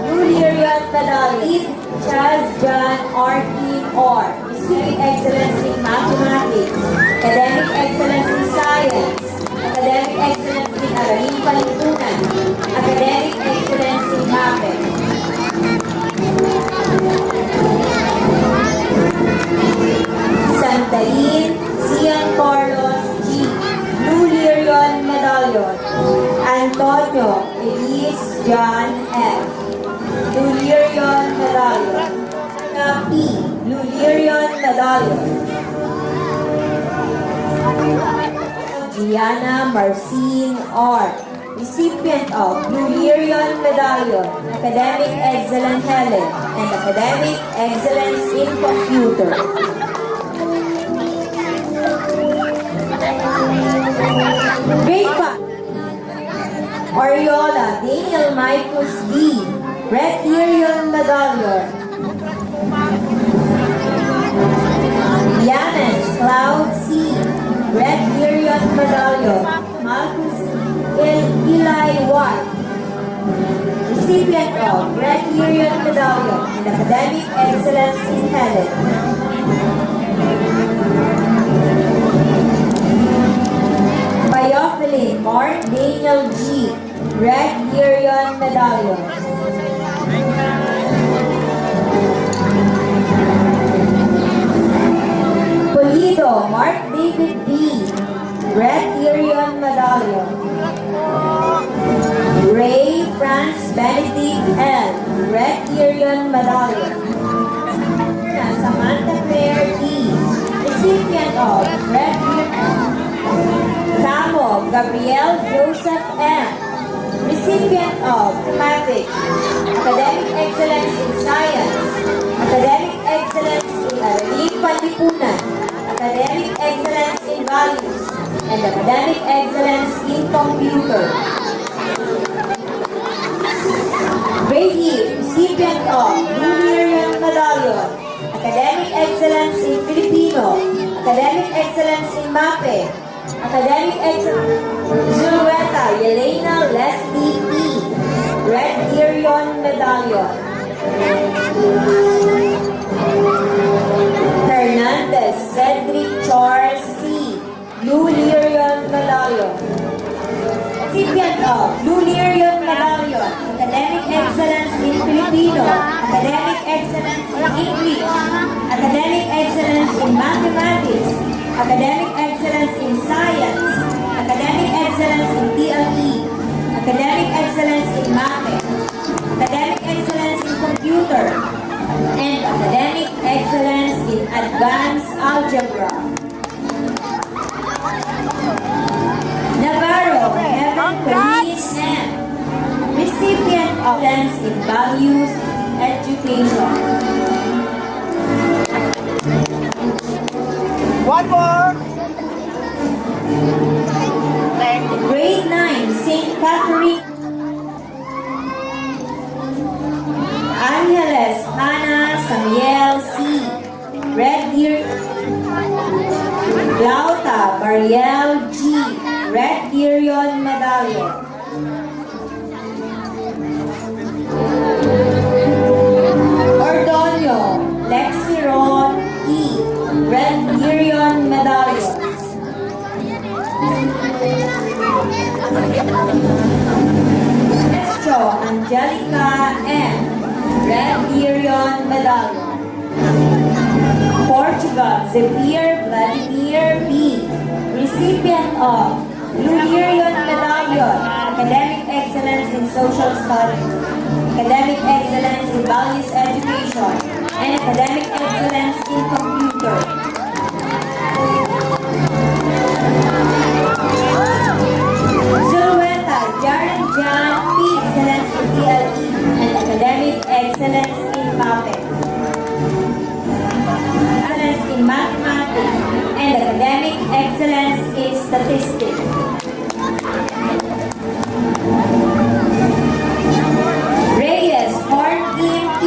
Blue Lyrian Medallion, Chaz John Arkin Or, receiving excellence in mathematics, academic excellence in science, academic excellence in Araling Palipunan, academic excellence in math. Santarin Cian Carlos G. Blue Lyrian Medallion. Antonio Elise John F. Blue Lyrian Medallion. P. Blue Lyrian Medallion. Gianna Marcin R. Recipient of Blue Lyrian Medallion, Academic Excellence Helen, and Academic Excellence in Computer. Grade 5. Oriola Daniel Marcus D. Red Lyrian Medallion. Yanis Cloud C. Red Lyrian Medallion. Marcus Eli White. Recipient of Red Lyrian Medallion in Academic Excellence in Helen. Biophilin Mark Daniel G. Red Lyrian Medallion. Pulido Mark David D. Red Lyrian Medallion. Ray France Benedict L. Red Lyrian Medallion. Samantha Claire D. Recipient of Red Lyrian. Samo Gabriel Joseph M. Recipient of Mathematics, Academic Excellence in Science, Academic Excellence in Araling Panlipunan, Academic Excellence in Values, and Academic Excellence in Computer. Grade E, recipient of Blue Lyrian Medallion, Academic Excellence in Filipino, Academic Excellence in MAPE, Academic Excellence, Zulueta Yelena Leslie E. Red Lyrian Medallion. Hernandez Cedric Charles C. Blue Lyrian Medallion. Recipient of Blue Lyrian Medallion, Academic Excellence in Filipino, Academic Excellence in English, Academic Excellence in Mathematics, Academic Excellence in Science, Academic Excellence in TLE, Academic Excellence in Math, Academic Excellence in Computer, and Academic Excellence in Advanced Algebra. Navarro Heaven Police M. Recipient of Excellence in Values Education. One more. Grade 9, St. Catherine. Angeles Hannah Samuel C. Red Deer. Lauta Bariel G. Red Lyrian Medallion. Ordonio Lexiron E. Red Lyrian Medallion. Estro Angelica M. Red Lyrian Medallion. Portugal Zephyr Vladimir B. Recipient of Blue Lyrian Medallion, Academic Excellence in Social Studies, Academic Excellence in Values Education, and Academic Excellence in Computer. Zulueta Jaren Jan P. Excellence in TLE and Academic Excellence in MAPE. Excellence in Mathematics and Academic Excellence in Statistics. Reyes Horn P.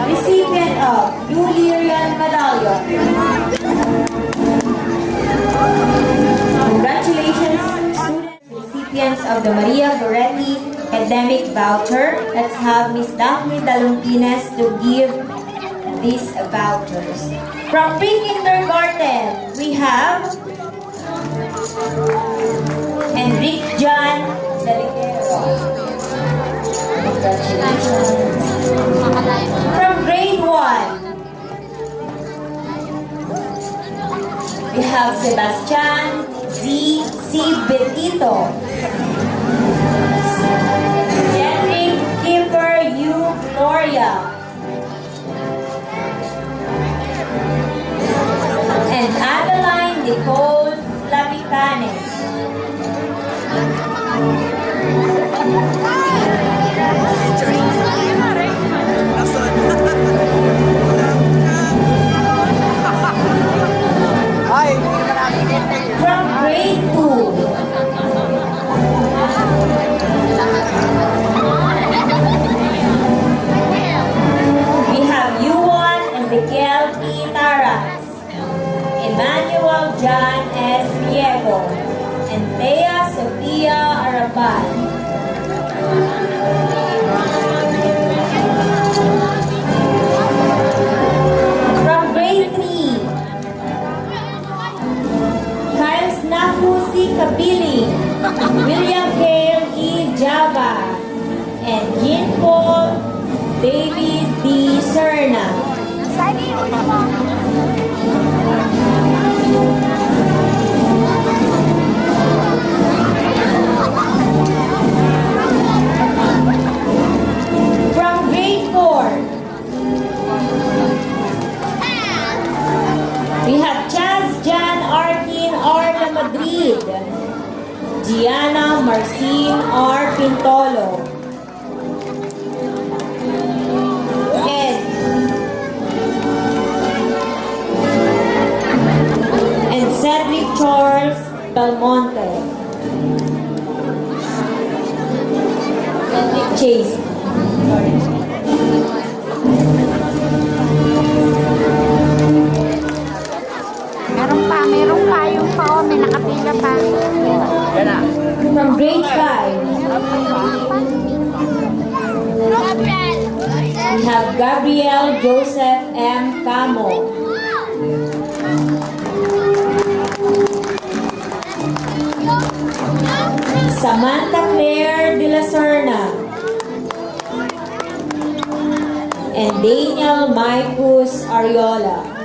Recipient of Blue Lyrian Medallion. of the Maria Goretti Academic Voucher, let's have Ms. Daphne Dalumpines to give these vouchers. From pre-kindergarten, we have Enrique John Delicero. Congratulations. From grade 1, we have Sebastian Z. Betito. Jenrick Kimber U. Gloria. And Adeline Nicole Lavicanes. From grade 2, we have Yuan Ezekiel P. Taras, Emmanuel John S. Diego, and Thea Sofia Araban. From grade 3, Kyle Snafusi Kabili, William Hale E. Java, and Jean Paul David D. Serna. From grade 4, we have Chaz Jan Arkin R. de Madrid, Gianna Marcin R. Pintolo, and Cedric Charles Belmonte. Cedric Chase. Meron pa yung pa, may nakapila pa. From grade 5, we have Gabriel Joseph M. Camo. Samantha Claire de la Serna. And Daniel Maicus Ariola.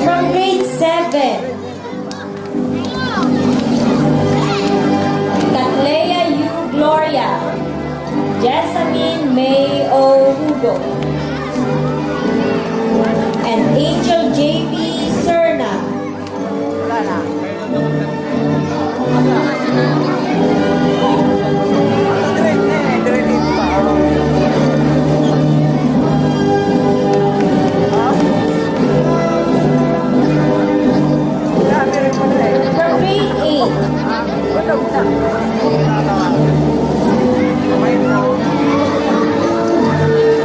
From grade 7, Catlea U. Gloria, Jessamine May O. Hugo, and Angel J.B. Serna. From grade 8,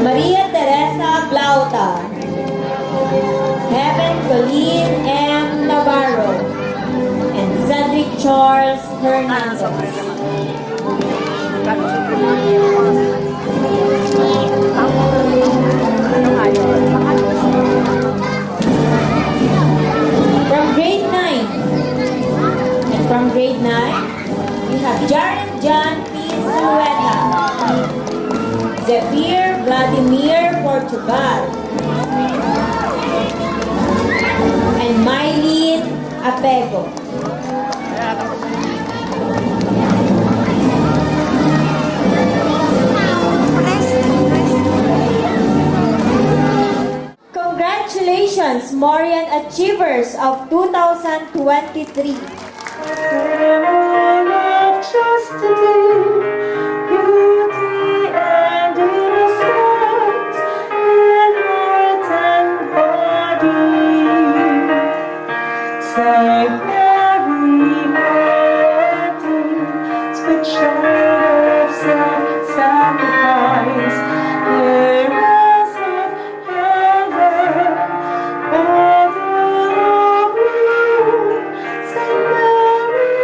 Maria Teresa Blauta, Heaven Colleen M. Navarro, and Cedric Charles Hernandez. From grade 9, and from grade 9, we have Jared John P. Zulueta, Zephyr Vladimir Portugal, and Mylene Apego. Congratulations, Marian Achievers of 2023. Say very sacrifice. Heroes of heaven, Mother of Rome, Saint Mary,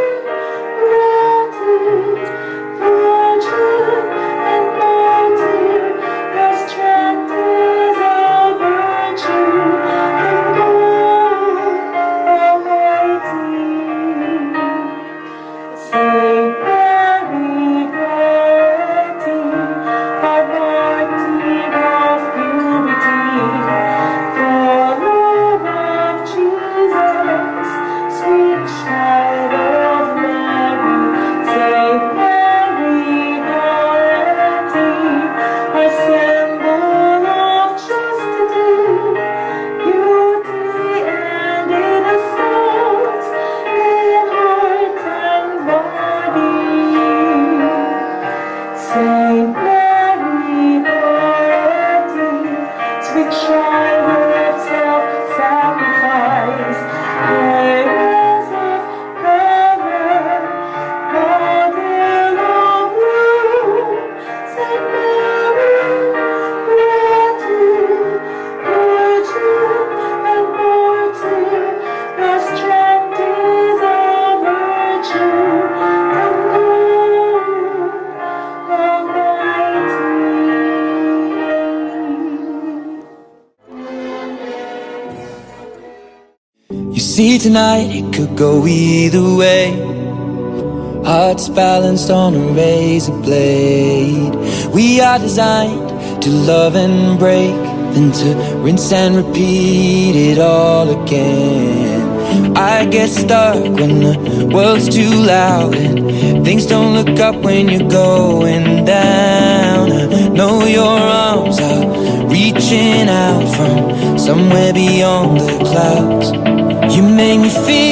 Goretti, Virgin and Martyr, your strength is our virtue, and God Almighty. Saint Mary Goretti, our martyr of purity, for love of Jesus, sweet child of Mary. Saint Mary Goretti, our symbol of chastity, beauty and innocence, in heart and body. Saint Mary Goretti, sweet child of self-sacrifice, heiress of heaven, Mother of Rome, Saint Mary Goretti, Virgin and Martyr, your strength is our virtue, and God Almighty. You see, tonight it could go either way. Hearts balanced on a razor blade. We are designed to love and break, then to rinse and repeat it all again. I get stuck when the world's too loud and things don't look up when you're going down. I know your arms are reaching out from somewhere beyond the clouds. You make me feel